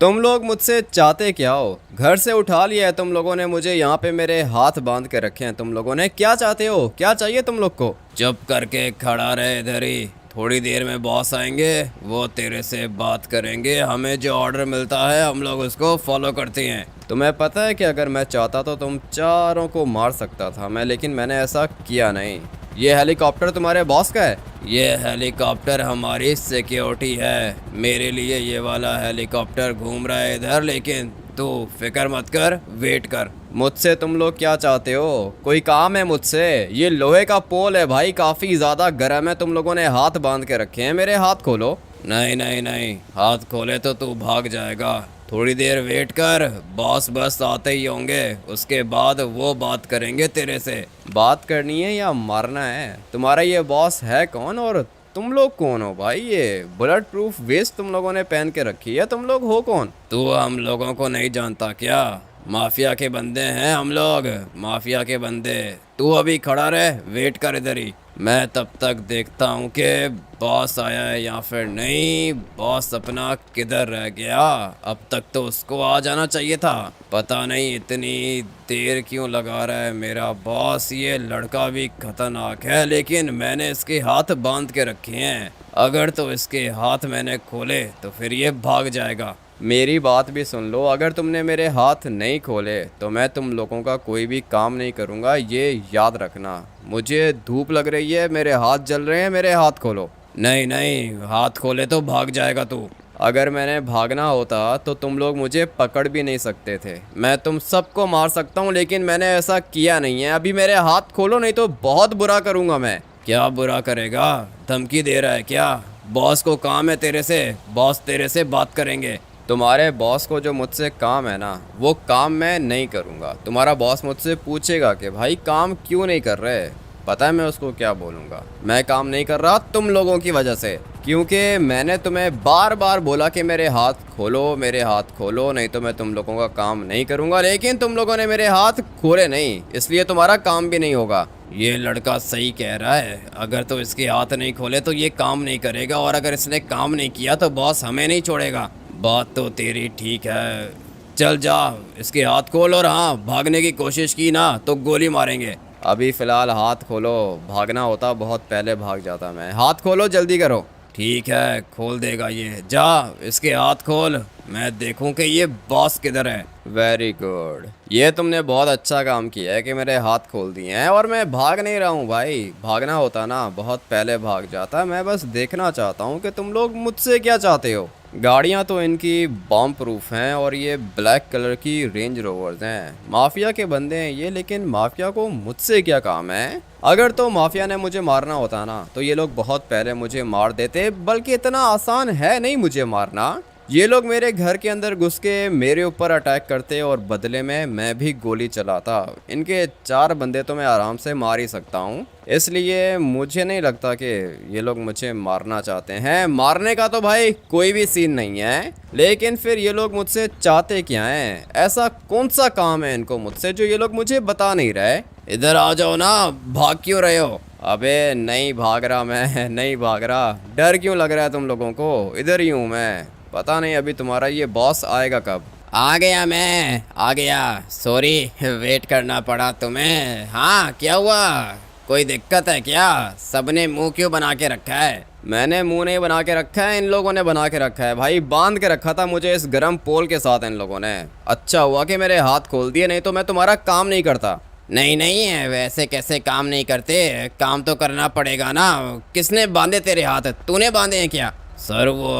तुम लोग मुझसे चाहते क्या हो? घर से उठा लिया है तुम लोगों ने मुझे, यहाँ पे मेरे हाथ बांध के रखे हैं तुम लोगों ने। क्या चाहते हो? क्या चाहिए तुम लोग को? चुप करके खड़ा रहे इधर ही। थोड़ी देर में बॉस आएंगे, वो तेरे से बात करेंगे। हमें जो ऑर्डर मिलता है हम लोग उसको फॉलो करते हैं। तुम्हें पता है कि अगर मैं चाहता तो तुम चारों को मार सकता था मैं, लेकिन मैंने ऐसा किया नहीं। ये हेलीकॉप्टर तुम्हारे बॉस का है? ये हेलीकॉप्टर हमारी सिक्योरिटी है। मेरे लिए ये वाला हेलीकॉप्टर घूम रहा है इधर, लेकिन तू फिक्र मत कर, वेट कर। मुझसे तुम लोग क्या चाहते हो? कोई काम है मुझसे? ये लोहे का पोल है भाई, काफी ज्यादा गर्म है। तुम लोगों ने हाथ बांध के रखे हैं मेरे, हाथ खोलो। नहीं नहीं नहीं, हाथ खोले तो तू भाग जाएगा। थोड़ी देर वेट कर, बॉस बस आते ही होंगे, उसके बाद वो बात करेंगे तेरे से। बात करनी है या मारना है? तुम्हारा ये बॉस है कौन और तुम लोग कौन हो भाई? ये बुलेट प्रूफ वेस्ट तुम लोगों ने पहन के रखी है, तुम लोग हो कौन? तू हम लोगों को नहीं जानता क्या? माफिया के बंदे हैं हम लोग, माफिया के बंदे। तू अभी खड़ा रहे, वेट कर इधर ही। मैं तब तक देखता हूँ कि बॉस आया है या फिर नहीं। बॉस अपना किधर रह गया? अब तक तो उसको आ जाना चाहिए था। पता नहीं इतनी देर क्यों लगा रहा है मेरा बॉस। ये लड़का भी खतरनाक है, लेकिन मैंने इसके हाथ बांध के रखे हैं। अगर तो इसके हाथ मैंने खोले तो फिर ये भाग जाएगा। मेरी बात भी सुन लो, अगर तुमने मेरे हाथ नहीं खोले तो मैं तुम लोगों का कोई भी काम नहीं करूँगा, ये याद रखना। मुझे धूप लग रही है, मेरे हाथ जल रहे हैं, मेरे हाथ खोलो। नहीं नहीं, हाथ खोले तो भाग जाएगा तू। अगर मैंने भागना होता तो तुम लोग मुझे पकड़ भी नहीं सकते थे। मैं तुम सबको मार सकता हूँ, लेकिन मैंने ऐसा किया नहीं है। अभी मेरे हाथ खोलो, नहीं तो बहुत बुरा करूँगा मैं। क्या बुरा करेगा? धमकी दे रहा है क्या? बॉस को काम है तेरे से, बॉस तेरे से बात करेंगे। तुम्हारे बॉस को जो मुझसे काम है ना, वो काम मैं नहीं करूँगा। तुम्हारा बॉस मुझसे पूछेगा कि भाई काम क्यों नहीं कर रहे, पता है मैं उसको क्या बोलूँगा? मैं काम नहीं कर रहा तुम लोगों की वजह से, क्योंकि मैंने तुम्हें बार बार बोला कि मेरे हाथ खोलो, मेरे हाथ खोलो, नहीं तो मैं तुम लोगों का काम नहीं करूँगा। लेकिन तुम लोगों ने मेरे हाथ खोले नहीं, इसलिए तुम्हारा काम भी नहीं होगा। ये लड़का सही कह रहा है, अगर तो इसके हाथ नहीं खोले तो ये काम नहीं करेगा, और अगर इसने काम नहीं किया तो बॉस हमें नहीं छोड़ेगा। बात तो तेरी ठीक है, चल जा, इसके हाथ खोल, और हाँ, भागने की कोशिश की ना तो गोली मारेंगे। अभी फ़िलहाल हाथ खोलो, भागना होता बहुत पहले भाग जाता मैं। हाथ खोलो, जल्दी करो। ठीक है, खोल देगा ये, जा इसके हाथ खोल, मैं देखूं कि ये बॉस किधर है। वेरी गुड, ये तुमने बहुत अच्छा काम किया है कि मेरे हाथ खोल दिए हैं, और मैं भाग नहीं रहा हूँ भाई। भागना होता ना बहुत पहले भाग जाता। मैं बस देखना चाहता हूँ कि तुम लोग मुझसे क्या चाहते हो। गाड़ियाँ तो इनकी बॉम्ब प्रूफ हैं, और ये ब्लैक कलर की रेंज रोवर्स हैं। माफिया के बंदे हैं ये, लेकिन माफिया को मुझसे क्या काम है? अगर तो माफिया ने मुझे मारना होता ना तो ये लोग बहुत पहले मुझे मार देते, बल्कि इतना आसान है नहीं मुझे मारना। ये लोग मेरे घर के अंदर घुस के मेरे ऊपर अटैक करते, और बदले में मैं भी गोली चलाता। इनके 4 बंदे तो मैं आराम से मार ही सकता हूँ, इसलिए मुझे नहीं लगता कि ये लोग मुझे मारना चाहते हैं। मारने का तो भाई कोई भी सीन नहीं है, लेकिन फिर ये लोग मुझसे चाहते क्या हैं? ऐसा कौन सा काम है इनको मुझसे जो ये लोग मुझे बता नहीं रहे? इधर आ जाओ ना, भाग क्यों रहे हो? अबे नहीं भाग रहा मैं, नहीं भाग रहा। डर क्यों लग रहा है तुम लोगों को? इधर ही हूँ मैं। पता नहीं अभी तुम्हारा ये बॉस आएगा कब। आ गया, मैं आ गया। सॉरी वेट करना पड़ा तुम्हें। हाँ क्या हुआ, कोई दिक्कत है क्या? सबने मुंह क्यों बना के रखा है? मैंने मुंह नहीं बना के रखा है, इन लोगों ने बना के रखा है भाई। बांध के रखा था मुझे इस गरम पोल के साथ इन लोगों ने। अच्छा हुआ कि मेरे हाथ खोल दिए, नहीं तो मैं तुम्हारा काम नहीं करता। नहीं नहीं है, वैसे कैसे काम नहीं करते, काम तो करना पड़ेगा ना। किसने बांधे तेरे हाथ? तूने बांधे हैं क्या? सर वो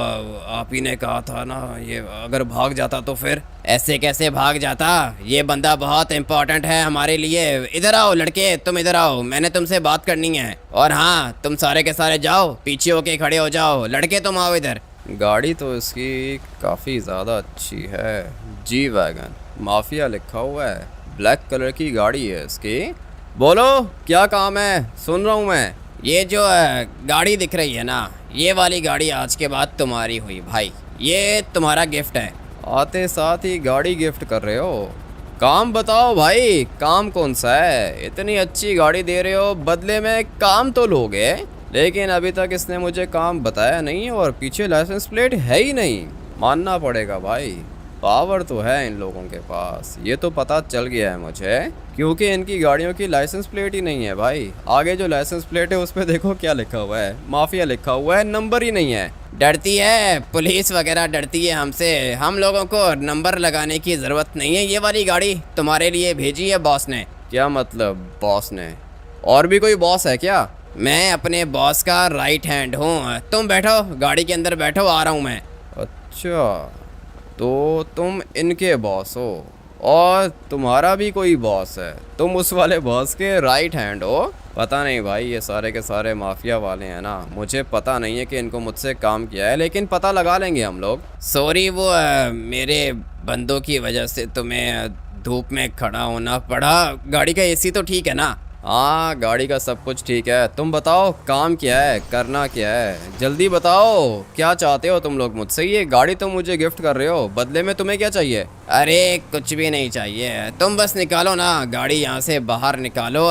आप ही ने कहा था ना, ये अगर भाग जाता तो फिर। ऐसे कैसे भाग जाता? ये बंदा बहुत इम्पोर्टेंट है हमारे लिए। इधर आओ लड़के, तुम इधर आओ, मैंने तुमसे बात करनी है। और हाँ, तुम सारे के सारे जाओ, पीछे होके खड़े हो जाओ। लड़के तुम आओ इधर। गाड़ी तो इसकी काफ़ी ज़्यादा अच्छी है, जी वैगन, माफिया लिखा हुआ है, ब्लैक कलर की गाड़ी है इसकी। बोलो क्या काम है, सुन रहा हूँ मैं। ये जो गाड़ी दिख रही है ना, ये वाली गाड़ी आज के बाद तुम्हारी हुई भाई, ये तुम्हारा गिफ्ट है। आते साथ ही गाड़ी गिफ्ट कर रहे हो? काम बताओ भाई, काम कौन सा है? इतनी अच्छी गाड़ी दे रहे हो, बदले में काम तो लोगे। लेकिन अभी तक इसने मुझे काम बताया नहीं, और पीछे लाइसेंस प्लेट है ही नहीं। मानना पड़ेगा भाई, पावर तो है इन लोगों के पास, ये तो पता चल गया है मुझे, क्योंकि इनकी गाड़ियों की लाइसेंस प्लेट ही नहीं है भाई। आगे जो लाइसेंस प्लेट है उस पे देखो क्या लिखा हुआ है, माफिया लिखा हुआ है, नंबर ही नहीं है। डरती है पुलिस वगैरह, डरती है हमसे। हम लोगों को नंबर लगाने की ज़रूरत नहीं है, ये वाली गाड़ी तुम्हारे लिए भेजी है बॉस ने। क्या मतलब बॉस ने? और भी कोई बॉस है क्या? मैं अपने बॉस का राइट हैंड हूँ। तुम बैठो गाड़ी के अंदर, बैठो, आ रहा हूँ मैं। अच्छा, तो तुम इनके बॉस हो और तुम्हारा भी कोई बॉस है, तुम उस वाले बॉस के राइट हैंड हो। पता नहीं भाई, ये सारे के सारे माफिया वाले हैं ना, मुझे पता नहीं है कि इनको मुझसे काम किया है, लेकिन पता लगा लेंगे हम लोग। सॉरी, वो मेरे बंदों की वजह से तुम्हें धूप में खड़ा होना पड़ा। गाड़ी का एसी तो ठीक है ना? हाँ, गाड़ी का सब कुछ ठीक है। तुम बताओ काम क्या है, करना क्या है, जल्दी बताओ, क्या चाहते हो तुम लोग मुझसे? ये गाड़ी तुम मुझे गिफ्ट कर रहे हो, बदले में तुम्हें क्या चाहिए? अरे कुछ भी नहीं चाहिए, तुम बस निकालो ना गाड़ी, यहाँ से बाहर निकालो।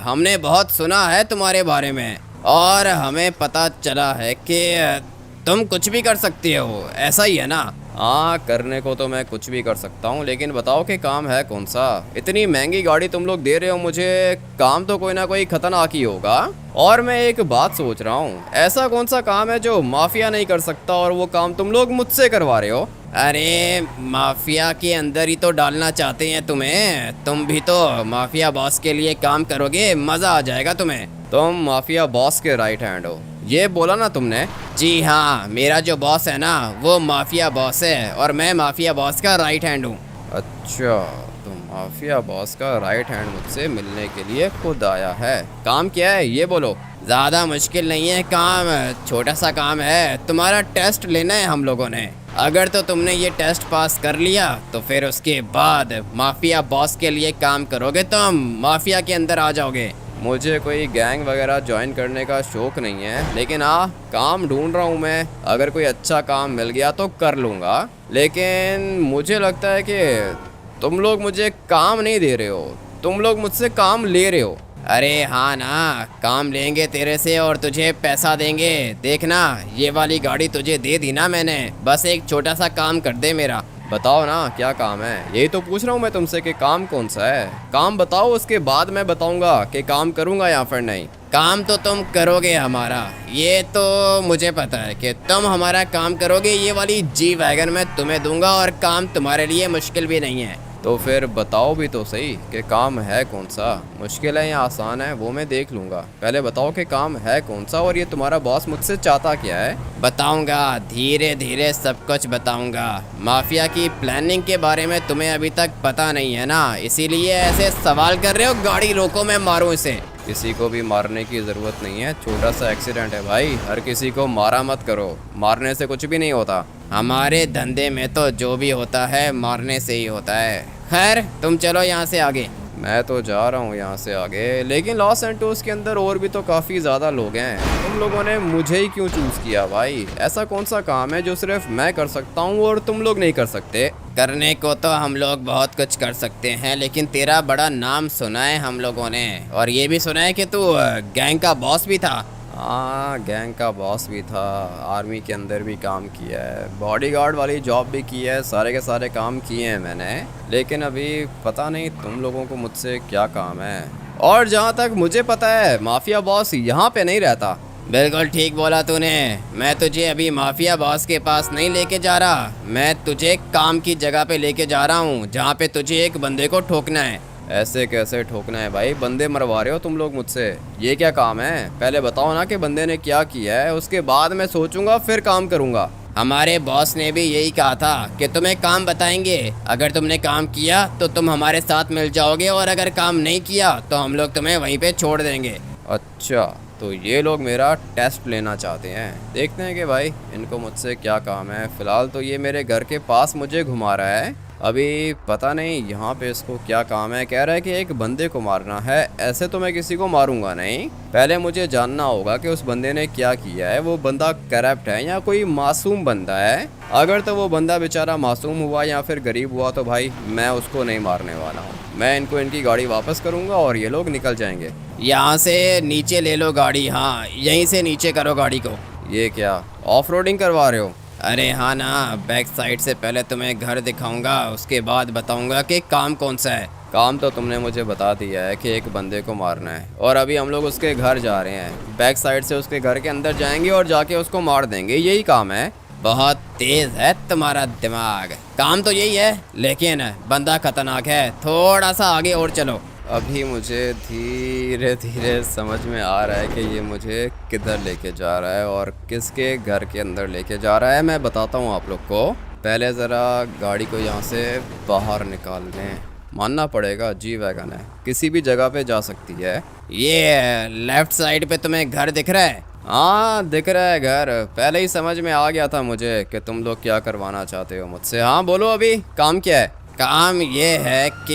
हमने बहुत सुना है तुम्हारे बारे में और हमें पता चला है कि तुम कुछ भी कर सकते हो, ऐसा ही है ना? हाँ, करने को तो मैं कुछ भी कर सकता हूँ, लेकिन बताओ कि काम है कौन सा? इतनी महंगी गाड़ी तुम लोग दे रहे हो मुझे, काम तो कोई ना कोई खतरनाक ही होगा। और मैं एक बात सोच रहा हूँ, ऐसा कौन सा काम है जो माफिया नहीं कर सकता और वो काम तुम लोग मुझसे करवा रहे हो? अरे माफिया के अंदर ही तो डालना चाहते हैं तुम्हें, तुम भी तो माफिया बॉस के लिए काम करोगे, मज़ा आ जाएगा तुम्हें। तुम माफिया बॉस के राइट हैंड हो, ये बोला ना तुमने? जी हाँ, मेरा जो बॉस है ना वो माफिया बॉस है और मैं माफिया बॉस का राइट हैंड हूँ। अच्छा, तो माफिया बॉस का राइट हैंड मुझसे मिलने के लिए खुद आया है। काम क्या है ये बोलो। ज़्यादा मुश्किल नहीं है काम, छोटा सा काम है। तुम्हारा टेस्ट लेना है हम लोगों ने, अगर तो तुमने ये टेस्ट पास कर लिया तो फिर उसके बाद माफिया बॉस के लिए काम करोगे, तुम माफिया के अंदर आ जाओगे। मुझे कोई गैंग वगैरह ज्वाइन करने का शौक नहीं है, लेकिन हाँ, काम ढूंढ रहा हूँ मैं, अगर कोई अच्छा काम मिल गया तो कर लूँगा। लेकिन मुझे लगता है कि तुम लोग मुझे काम नहीं दे रहे हो, तुम लोग मुझसे काम ले रहे हो। अरे हाँ ना, काम लेंगे तेरे से और तुझे पैसा देंगे। देखना, ये वाली गाड़ी तुझे दे दी ना मैंने, बस एक छोटा सा काम कर दे मेरा। बताओ ना क्या काम है, यही तो पूछ रहा हूँ मैं तुमसे कि काम कौन सा है। काम बताओ, उसके बाद मैं बताऊंगा कि काम करूंगा या फिर नहीं। काम तो तुम करोगे हमारा, ये तो मुझे पता है कि तुम हमारा काम करोगे। ये वाली जी वैगन मैं तुम्हें दूंगा और काम तुम्हारे लिए मुश्किल भी नहीं है। तो फिर बताओ भी तो सही कि काम है कौन सा, मुश्किल है या आसान है वो मैं देख लूँगा। पहले बताओ कि काम है कौन सा और ये तुम्हारा बॉस मुझसे चाहता क्या है। बताऊंगा, धीरे धीरे सब कुछ बताऊंगा। माफिया की प्लानिंग के बारे में तुम्हें अभी तक पता नहीं है ना, इसीलिए ऐसे सवाल कर रहे हो। गाड़ी रोको, मैं मारूं इसे। किसी को भी मारने की ज़रूरत नहीं है, छोटा सा एक्सीडेंट है भाई, हर किसी को मारा मत करो, मारने से कुछ भी नहीं होता। हमारे धंधे में तो जो भी होता है मारने से ही होता है। खैर तुम चलो यहाँ से आगे। मैं तो जा रहा हूँ यहाँ से आगे, लेकिन लॉस सैंटोस के अंदर और भी तो काफ़ी ज़्यादा लोग हैं, तुम लोगों ने मुझे ही क्यों चूज़ किया भाई? ऐसा कौन सा काम है जो सिर्फ मैं कर सकता हूँ और तुम लोग नहीं कर सकते? करने को तो हम लोग बहुत कुछ कर सकते हैं, लेकिन तेरा बड़ा नाम सुना है हम लोगों ने, और ये भी सुना है कि तू गैंग का बॉस भी था। हाँ, गैंग का बॉस भी था, आर्मी के अंदर भी काम किया है, बॉडीगार्ड वाली जॉब भी की है, सारे के सारे काम किए हैं मैंने। लेकिन अभी पता नहीं तुम लोगों को मुझसे क्या काम है। और जहाँ तक मुझे पता है माफिया बॉस यहाँ पे नहीं रहता। बिल्कुल ठीक बोला तूने, मैं तुझे अभी माफिया बॉस के पास नहीं लेके जा रहा, मैं तुझे काम की जगह पे लेके जा रहा हूँ जहाँ पे तुझे एक बंदे को ठोकना है। ऐसे कैसे ठोकना है भाई? बंदे मरवा रहे हो तुम लोग मुझसे, ये क्या काम है? पहले बताओ ना कि बंदे ने क्या किया है, उसके बाद मैं सोचूंगा फिर काम करूंगा। हमारे बॉस ने भी यही कहा था कि तुम्हें काम बताएंगे, अगर तुमने काम किया तो तुम हमारे साथ मिल जाओगे और अगर काम नहीं किया तो हम लोग तुम्हें वहीं पे छोड़ देंगे। अच्छा, तो ये लोग मेरा टेस्ट लेना चाहते हैं, देखते हैं कि भाई इनको मुझसे क्या काम है। फ़िलहाल तो ये मेरे घर के पास मुझे घुमा रहा है, अभी पता नहीं यहाँ पे इसको क्या काम है। कह रहा है कि एक बंदे को मारना है, ऐसे तो मैं किसी को मारूंगा नहीं, पहले मुझे जानना होगा कि उस बंदे ने क्या किया है, वो बंदा करप्ट है या कोई मासूम बंदा है। अगर तो वो बंदा बेचारा मासूम हुआ या फिर गरीब हुआ तो भाई मैं उसको नहीं मारने वाला हूँ, मैं इनकी गाड़ी वापस करूँगा और ये लोग निकल जाएंगे। यहाँ से नीचे ले लो गाड़ी, हाँ यहीं से नीचे करो गाड़ी को। ये क्या ऑफ रोडिंग करवा रहे हो? अरे हाँ ना, बैक साइड से पहले तुम्हें घर दिखाऊंगा, उसके बाद बताऊंगा कि काम कौन सा है। काम तो तुमने मुझे बता दिया है कि एक बंदे को मारना है, और अभी हम लोग उसके घर जा रहे हैं। बैक साइड से उसके घर के अंदर जाएंगे और जाके उसको मार देंगे, यही काम है। बहुत तेज है तुम्हारा दिमाग। काम तो यही है, लेकिन बंदा खतरनाक है। थोड़ा सा आगे और चलो। अभी मुझे धीरे धीरे समझ में आ रहा है कि ये मुझे किधर लेके जा रहा है और किसके घर के अंदर लेके जा रहा है। मैं बताता हूँ आप लोग को। पहले ज़रा गाड़ी को यहाँ से बाहर निकाल लें। मानना पड़ेगा जी वैगन है, किसी भी जगह पे जा सकती है। ये लेफ्ट साइड पे तुम्हें घर दिख रहा है? हाँ दिख रहा है घर। पहले ही समझ में आ गया था मुझे कि तुम लोग क्या करवाना चाहते हो मुझसे। हाँ बोलो, अभी काम क्या है? काम ये है कि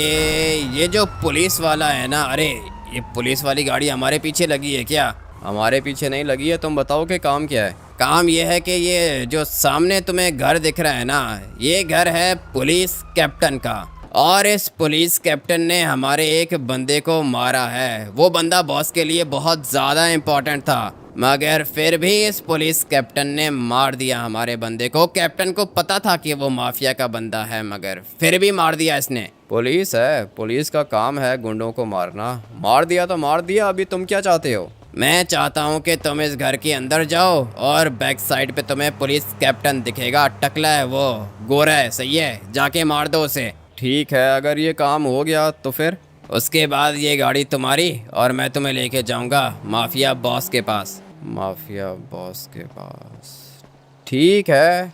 ये जो पुलिस वाला है ना, अरे ये पुलिस वाली गाड़ी हमारे पीछे लगी है क्या? हमारे पीछे नहीं लगी है, तुम बताओ कि काम क्या है। काम ये है कि ये जो सामने तुम्हें घर दिख रहा है ना, ये घर है पुलिस कैप्टन का। और इस पुलिस कैप्टन ने हमारे एक बंदे को मारा है। वो बंदा बॉस के लिए बहुत ज़्यादा इम्पोर्टेंट था, मगर फिर भी इस पुलिस कैप्टन ने मार दिया हमारे बंदे को। कैप्टन को पता था कि वो माफिया का बंदा है, मगर फिर भी मार दिया इसने। पुलिस है, पुलिस का काम है गुंडों को मारना। मार दिया तो मार दिया, अभी तुम क्या चाहते हो? मैं चाहता हूँ कि तुम इस घर के अंदर जाओ और बैक साइड पे तुम्हें पुलिस कैप्टन दिखेगा। टकला है वो, गोरा है, सही है, जाके मार दो उसे। ठीक है, अगर ये काम हो गया तो फिर उसके बाद ये गाड़ी तुम्हारी और मैं तुम्हें लेके जाऊंगा माफिया बॉस के पास। माफिया बॉस के पास? ठीक है,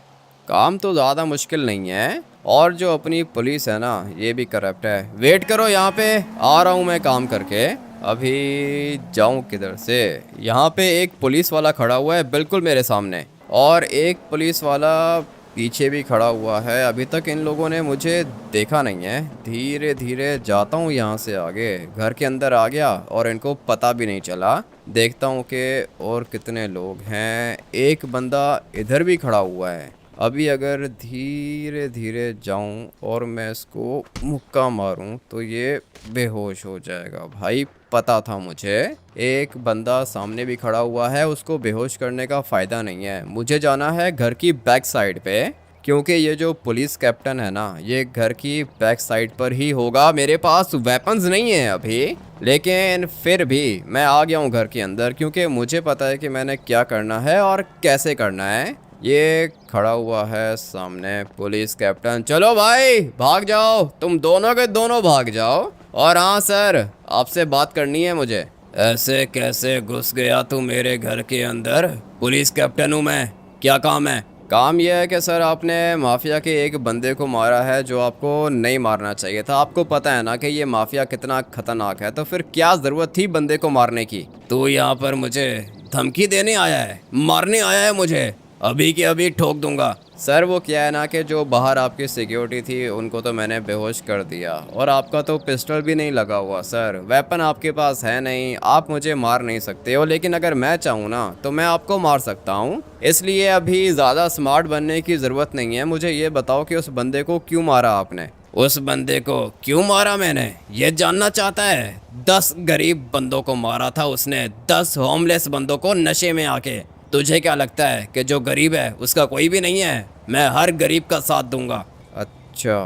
काम तो ज़्यादा मुश्किल नहीं है। और जो अपनी पुलिस है ना, ये भी करप्ट है। वेट करो, यहाँ पे आ रहा हूँ मैं काम करके। अभी जाऊँ किधर से? यहाँ पे एक पुलिस वाला खड़ा हुआ है बिल्कुल मेरे सामने, और एक पुलिस वाला पीछे भी खड़ा हुआ है। अभी तक इन लोगों ने मुझे देखा नहीं है। धीरे धीरे जाता हूँ यहाँ से आगे। घर के अंदर आ गया और इनको पता भी नहीं चला। देखता हूँ कि और कितने लोग हैं। एक बंदा इधर भी खड़ा हुआ है। अभी अगर धीरे धीरे जाऊं और मैं इसको मुक्का मारूं तो ये बेहोश हो जाएगा। भाई पता था मुझे। एक बंदा सामने भी खड़ा हुआ है, उसको बेहोश करने का फ़ायदा नहीं है। मुझे जाना है घर की बैक साइड पे, क्योंकि ये जो पुलिस कैप्टन है ना, ये घर की बैक साइड पर ही होगा। मेरे पास वेपन्स नहीं है अभी, लेकिन फिर भी मैं आ गया हूँ घर के अंदर, क्योंकि मुझे पता है कि मैंने क्या करना है और कैसे करना है। ये खड़ा हुआ है सामने पुलिस कैप्टन। चलो भाई भाग जाओ, तुम दोनों के दोनों भाग जाओ। और हाँ सर, आपसे बात करनी है मुझे। ऐसे कैसे घुस गया तू मेरे घर के अंदर? पुलिस कैप्टन हूँ मैं, क्या काम है? काम यह है कि सर आपने माफिया के एक बंदे को मारा है जो आपको नहीं मारना चाहिए था। आपको पता है ना कि ये माफिया कितना खतरनाक है, तो फिर क्या ज़रूरत थी बंदे को मारने की? तू यहाँ पर मुझे धमकी देने आया है, मारने आया है मुझे? अभी के अभी ठोक दूंगा। सर वो क्या है ना कि जो बाहर आपकी सिक्योरिटी थी उनको तो मैंने बेहोश कर दिया, और आपका तो पिस्टल भी नहीं लगा हुआ सर, वेपन आपके पास है नहीं, आप मुझे मार नहीं सकते हो। लेकिन अगर मैं चाहूँ ना तो मैं आपको मार सकता हूँ। इसलिए अभी ज़्यादा स्मार्ट बनने की ज़रूरत नहीं है। मुझे ये बताओ कि उस बंदे को क्यों मारा आपने? उस बंदे को क्यों मारा मैंने, ये जानना चाहता है? 10 गरीब बंदों को मारा था उसने, 10 होमलेस बंदों को नशे में आके। तुझे क्या लगता है कि जो गरीब है उसका कोई भी नहीं है? मैं हर गरीब का साथ दूंगा। अच्छा,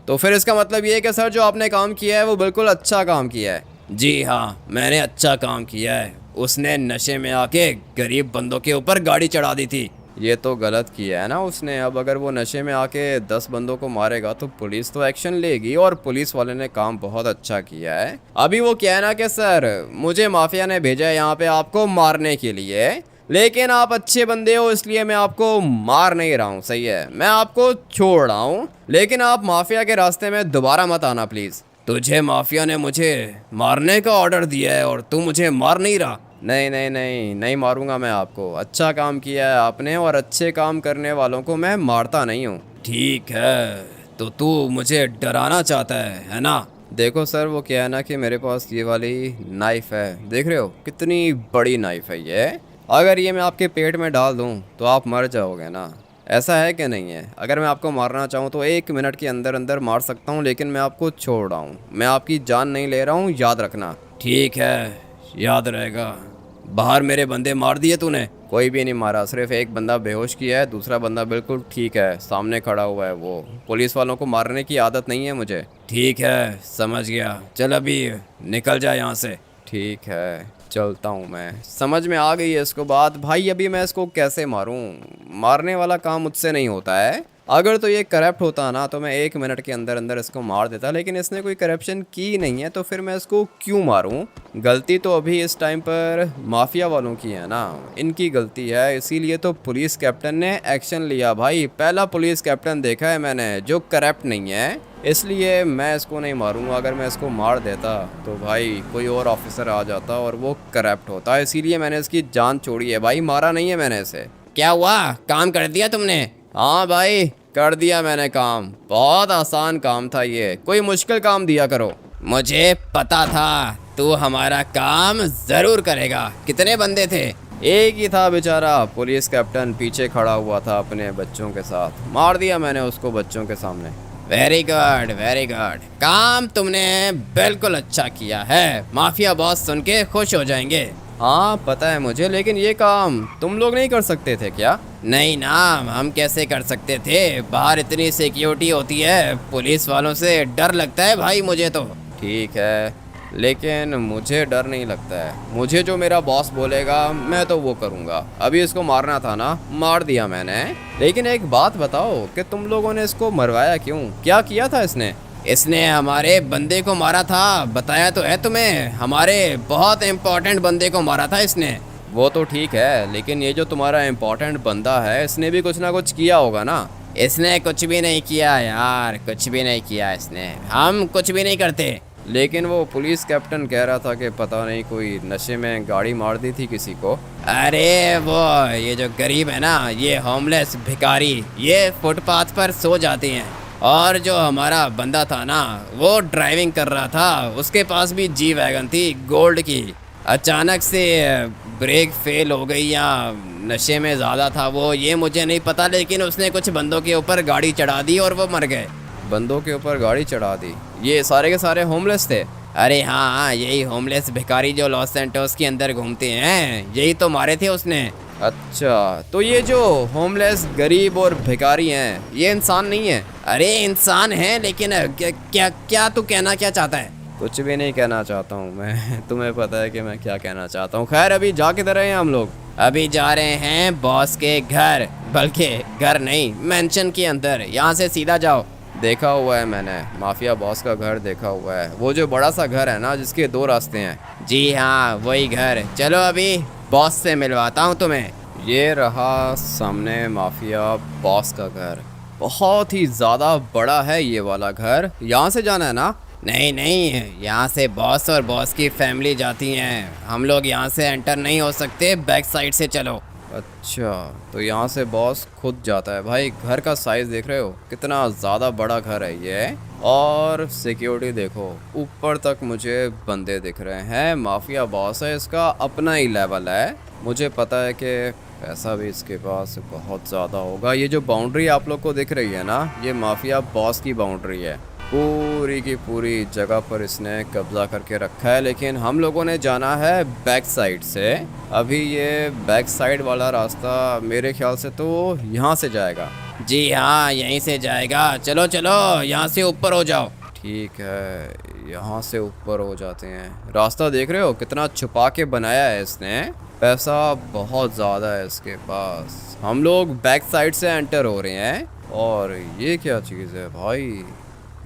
तो फिर इसका मतलब ये है कि सर जो आपने काम किया है वो बिल्कुल अच्छा काम किया है। जी हाँ, मैंने अच्छा काम किया है। उसने नशे में आके गरीब बंदों के ऊपर गाड़ी चढ़ा दी थी। ये तो गलत किया है ना उसने। अब अगर वो नशे में आके 10 बंदों को मारेगा तो पुलिस तो एक्शन लेगी, और पुलिस वाले ने काम बहुत अच्छा किया है। अभी वो क्या है ना कि सर मुझे माफिया ने भेजा है यहाँ पे आपको मारने के लिए, लेकिन आप अच्छे बंदे हो इसलिए मैं आपको मार नहीं रहा हूँ, सही है, मैं आपको छोड़ रहा हूँ। लेकिन आप माफिया के रास्ते में दोबारा मत आना प्लीज़। तुझे माफिया ने मुझे मारने का ऑर्डर दिया है और तू मुझे मार नहीं रहा। नहीं नहीं नहीं नहीं मारूंगा मैं आपको। अच्छा काम किया है आपने, और अच्छे काम करने वालों को मैं मारता नहीं हूँ। ठीक है, तो तू मुझे डराना चाहता है ना? देखो सर वो क्या है ना कि मेरे पास ये वाली नाइफ है, देख रहे हो कितनी बड़ी नाइफ है ये। अगर ये मैं आपके पेट में डाल दूं तो आप मर जाओगे ना, ऐसा है कि नहीं है? अगर मैं आपको मारना चाहूँ तो 1 मिनट के अंदर अंदर मार सकता हूँ, लेकिन मैं आपको छोड़ रहा हूँ, मैं आपकी जान नहीं ले रहा हूँ, याद रखना। ठीक है, याद रहेगा। बाहर मेरे बंदे मार दिए तूने? कोई भी नहीं मारा, सिर्फ एक बंदा बेहोश किया है, दूसरा बंदा बिल्कुल ठीक है, सामने खड़ा हुआ है। वो पुलिस वालों को मारने की आदत नहीं है मुझे। ठीक है, समझ गया, चल अभी निकल जा यहाँ से। ठीक है, चलता हूँ मैं। समझ में आ गई है इसको बात। भाई अभी मैं इसको कैसे मारूं? मारने वाला काम मुझसे नहीं होता है। अगर तो ये करप्ट होता ना तो मैं 1 मिनट के अंदर अंदर इसको मार देता, लेकिन इसने कोई करप्शन की नहीं है तो फिर मैं इसको क्यों मारूं? गलती तो अभी इस टाइम पर माफिया वालों की है ना, इनकी गलती है, इसीलिए तो पुलिस कैप्टन ने एक्शन लिया। भाई पहला पुलिस कैप्टन देखा है मैंने जो करप्ट नहीं है, इसलिए मैं इसको नहीं मारूंगा। अगर मैं इसको मार देता तो भाई कोई और ऑफिसर आ जाता और वो करप्ट होता, इसीलिए मैंने इसकी जान छोड़ी है। भाई मारा नहीं है मैंने इसे। क्या हुआ, काम कर दिया तुमने? हाँ भाई कर दिया मैंने काम, बहुत आसान काम था ये, कोई मुश्किल काम दिया करो। मुझे पता था तू हमारा काम जरूर करेगा। कितने बंदे थे? एक ही था बेचारा, पुलिस कैप्टन पीछे खड़ा हुआ था अपने बच्चों के साथ, मार दिया मैंने उसको बच्चों के सामने। वेरी गुड वेरी गुड, काम तुमने बिल्कुल अच्छा किया है, माफिया बॉस सुन के खुश हो जाएंगे। हाँ पता है मुझे, लेकिन ये काम तुम लोग नहीं कर सकते थे क्या? नहीं ना, हम कैसे कर सकते थे, बाहर इतनी सिक्योरिटी होती है, पुलिस वालों से डर लगता है भाई मुझे तो। ठीक है, लेकिन मुझे डर नहीं लगता है, मुझे जो मेरा बॉस बोलेगा मैं तो वो करूँगा। अभी इसको मारना था ना, मार दिया मैंने। लेकिन एक बात बताओ कि तुम लोगों ने इसको मरवाया क्यों? क्या किया था इसने? इसने हमारे बंदे को मारा था, बताया तो है तुम्हें, हमारे बहुत इम्पोर्टेंट बंदे को मारा था इसने। वो तो ठीक है, लेकिन ये जो तुम्हारा इम्पोर्टेंट बंदा है इसने भी कुछ ना कुछ किया होगा ना? इसने कुछ भी नहीं किया यार, कुछ भी नहीं किया इसने, हम कुछ भी नहीं करते। लेकिन वो पुलिस कैप्टन कह रहा था कि पता नहीं कोई नशे में गाड़ी मार दी थी किसी को। अरे वो ये जो गरीब है ना, ये होमलेस भिखारी, ये फुटपाथ पर सो जाते हैं। और जो हमारा बंदा था ना, वो ड्राइविंग कर रहा था, उसके पास भी जी वैगन थी गोल्ड की। अचानक से ब्रेक फेल हो गई या नशे में ज़्यादा था वो, ये मुझे नहीं पता, लेकिन उसने कुछ बंदों के ऊपर गाड़ी चढ़ा दी और वो मर गए। बंदों के ऊपर गाड़ी चढ़ा दी? ये सारे के सारे होमलेस थे? अरे हाँ, यही होमलेस भिखारी जो लॉस सैंटोस के अंदर घूमते हैं, यही तो मारे थे उसने। अच्छा, तो ये जो होमलेस गरीब और भिखारी हैं ये इंसान नहीं है? अरे इंसान हैं, लेकिन क्या तू कहना क्या चाहता है? कुछ भी नहीं कहना चाहता हूँ मैं तुम्हें पता है कि मैं क्या कहना चाहता हूँ। खैर अभी जा किधर रहे हैं हम लोग? अभी जा रहे हैं बॉस के घर, बल्कि घर नहीं, मेंशन के अंदर, यहाँ से सीधा जाओ। देखा हुआ है मैंने, माफिया बॉस का घर देखा हुआ है, वो जो बड़ा सा घर है ना जिसके 2 रास्ते हैं। जी हाँ वही घर, चलो अभी बॉस से मिलवाता हूँ तुम्हें। ये रहा सामने माफिया बॉस का घर, बहुत ही ज़्यादा बड़ा है ये वाला घर। यहाँ से जाना है ना? नहीं नहीं, यहाँ से बॉस और बॉस की फैमिली जाती हैं, हम लोग यहाँ से एंटर नहीं हो सकते, बैक साइड से चलो। अच्छा, तो यहाँ से बॉस खुद जाता है। भाई घर का साइज़ देख रहे हो, कितना ज़्यादा बड़ा घर है ये, और सिक्योरिटी देखो, ऊपर तक मुझे बंदे दिख रहे हैं। माफिया बॉस है, इसका अपना ही लेवल है, मुझे पता है कि पैसा भी इसके पास बहुत ज़्यादा होगा। ये जो बाउंड्री आप लोग को दिख रही है ना, ये माफिया बॉस की बाउंड्री है, पूरी की पूरी जगह पर इसने कब्जा करके रखा है। लेकिन हम लोगों ने जाना है बैक साइड से। अभी ये बैक साइड वाला रास्ता मेरे ख्याल से तो यहाँ से जाएगा। जी हाँ यहीं से जाएगा, चलो चलो यहाँ से ऊपर हो जाओ। ठीक है, यहाँ से ऊपर हो जाते हैं। रास्ता देख रहे हो कितना छुपा के बनाया है इसने, पैसा बहुत ज़्यादा है इसके पास। हम लोग बैक साइड से एंटर हो रहे हैं, और ये क्या चीज़ है भाई,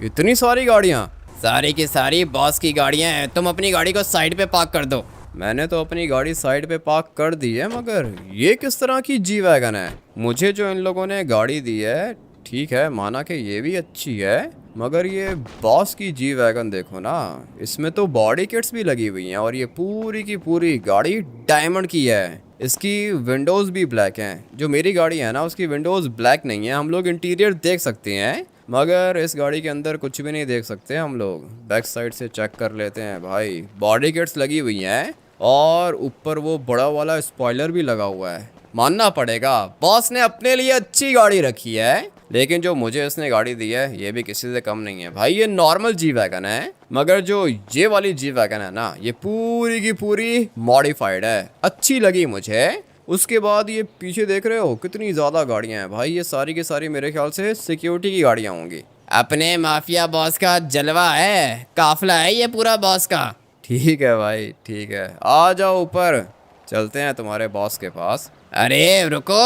इतनी सारी गाड़ियाँ? सारी की सारी बॉस की गाड़ियाँ हैं, तुम अपनी गाड़ी को साइड पे पार्क कर दो। मैंने तो अपनी गाड़ी साइड पे पार्क कर दी है, मगर ये किस तरह की जी वैगन है? मुझे जो इन लोगों ने गाड़ी दी है, ठीक है माना कि ये भी अच्छी है, मगर ये बॉस की जी वैगन देखो ना, इसमें तो बॉडी किट्स भी लगी हुई हैं, और ये पूरी की पूरी गाड़ी डायमंड की है। इसकी विंडोज़ भी ब्लैक हैं। जो मेरी गाड़ी है ना, उसकी विंडोज़ ब्लैक नहीं है, हम लोग इंटीरियर देख सकते हैं, मगर इस गाड़ी के अंदर कुछ भी नहीं देख सकते हम लोग। बैक साइड से चेक कर लेते हैं। भाई बॉडी किट्स लगी हुई हैं, और ऊपर वो बड़ा वाला स्पॉइलर भी लगा हुआ है। मानना पड़ेगा बॉस ने अपने लिए अच्छी गाड़ी रखी है, लेकिन जो मुझे इसने गाड़ी दी है ये भी किसी से कम नहीं है। भाई ये नॉर्मल जी वैगन है, मगर जो ये वाली जी वैगन है ना, ये पूरी की पूरी मॉडिफाइड है। अच्छी लगी मुझे, उसके बाद ये पीछे देख रहे हो कितनी ज़्यादा गाड़ियाँ हैं भाई, ये सारी की सारी मेरे ख्याल से सिक्योरिटी की गाड़ियाँ होंगी। अपने माफिया बॉस का जलवा है, काफिला है ये पूरा बॉस का। ठीक है भाई ठीक है, आ जाओ ऊपर, चलते हैं तुम्हारे बॉस के पास। अरे रुको,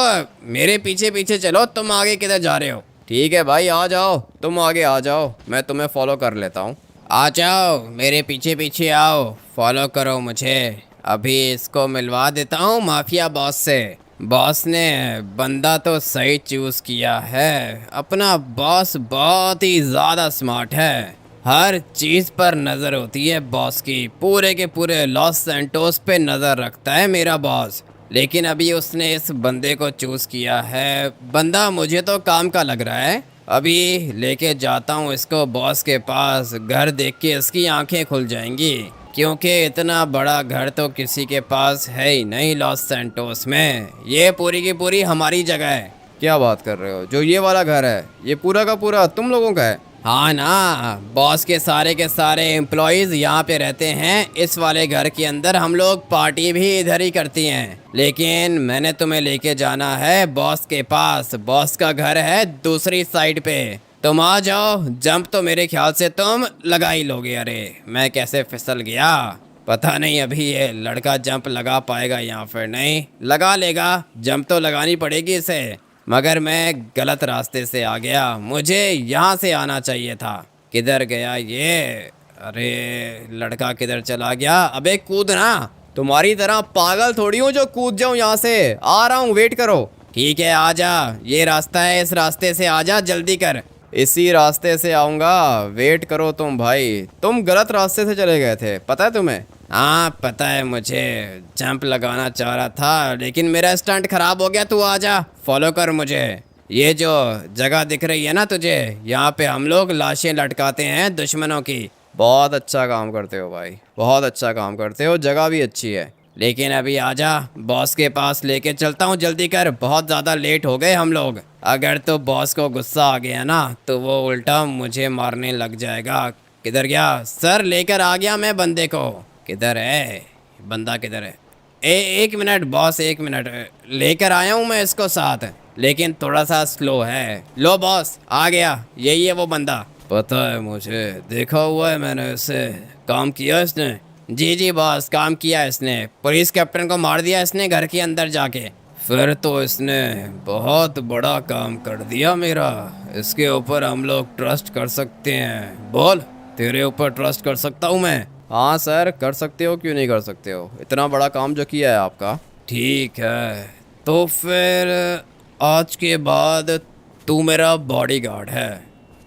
मेरे पीछे पीछे चलो, तुम आगे किधर जा रहे हो? ठीक है भाई आ जाओ, तुम आगे आ जाओ, मैं तुम्हें फॉलो कर लेता हूँ। आ जाओ मेरे पीछे पीछे आओ, फॉलो करो मुझे। अभी इसको मिलवा देता हूँ माफिया बॉस से। बॉस ने बंदा तो सही चूज किया है, अपना बॉस बहुत ही ज़्यादा स्मार्ट है, हर चीज़ पर नज़र होती है बॉस की, पूरे के पूरे लॉस सैंटोस पे नज़र रखता है मेरा बॉस। लेकिन अभी उसने इस बंदे को चूज़ किया है, बंदा मुझे तो काम का लग रहा है। अभी लेके जाता हूँ इसको बॉस के पास, घर देख के इसकी आंखें खुल जाएंगी, क्योंकि इतना बड़ा घर तो किसी के पास है ही नहीं लॉस सैंटोस में, ये पूरी की पूरी हमारी जगह है। क्या बात कर रहे हो, जो ये वाला घर है ये पूरा का पूरा तुम लोगों का है? हाँ ना, बॉस के सारे एम्प्लॉयज़ यहाँ पे रहते हैं इस वाले घर के अंदर, हम लोग पार्टी भी इधर ही करती हैं। लेकिन मैंने तुम्हें लेके जाना है बॉस के पास, बॉस का घर है दूसरी साइड पे, तुम आ जाओ। जंप तो मेरे ख्याल से तुम लगा ही लोगे। अरे मैं कैसे फिसल गया, पता नहीं अभी ये लड़का जंप लगा पाएगा या फिर नहीं। लगा लेगा, जंप तो लगानी पड़ेगी इसे, मगर मैं गलत रास्ते से आ गया, मुझे यहाँ से आना चाहिए था। किधर गया ये? अरे लड़का किधर चला गया? अबे कूद ना, तुम्हारी तरह पागल थोड़ी हूँ जो कूद जाऊँ यहाँ से, आ रहा हूँ वेट करो। ठीक है आ जा, ये रास्ता है, इस रास्ते से आ जा, जल्दी कर। इसी रास्ते से आऊँगा, वेट करो तुम भाई, तुम गलत रास्ते से चले गए थे, पता है तुम्हें? हाँ पता है मुझे, जंप लगाना चाह रहा था लेकिन मेरा स्टंट खराब हो गया। तू आ जा, फॉलो कर मुझे। ये जो जगह दिख रही है ना तुझे, यहाँ पे हम लोग लाशें लटकाते हैं दुश्मनों की। बहुत अच्छा काम करते हो भाई, बहुत अच्छा काम करते हो, जगह भी अच्छी है। लेकिन अभी आजा, बॉस के पास लेके चलता हूँ, जल्दी कर, बहुत ज़्यादा लेट हो गए हम लोग। अगर तो बॉस को गुस्सा आ गया ना तो वो उल्टा मुझे मारने लग जाएगा। किधर गया? सर लेकर आ गया मैं बंदे को। किधर है बंदा, किधर है? एक मिनट बॉस, एक मिनट, लेकर आया हूँ मैं इसको साथ, लेकिन थोड़ा सा स्लो है। लो बॉस आ गया, यही है वो बंदा। पता है मुझे, देखा हुआ है मैंने इसे, काम किया इसने। जी जी बॉस, काम किया इसने, पुलिस कैप्टन को मार दिया इसने घर के अंदर जाके। फिर तो इसने बहुत बड़ा काम कर दिया मेरा, इसके ऊपर हम लोग ट्रस्ट कर सकते हैं। बोल, तेरे ऊपर ट्रस्ट कर सकता हूँ मैं? हाँ सर कर सकते हो, क्यों नहीं कर सकते हो, इतना बड़ा काम जो किया है आपका। ठीक है, तो फिर आज के बाद तू मेरा बॉडीगार्ड है,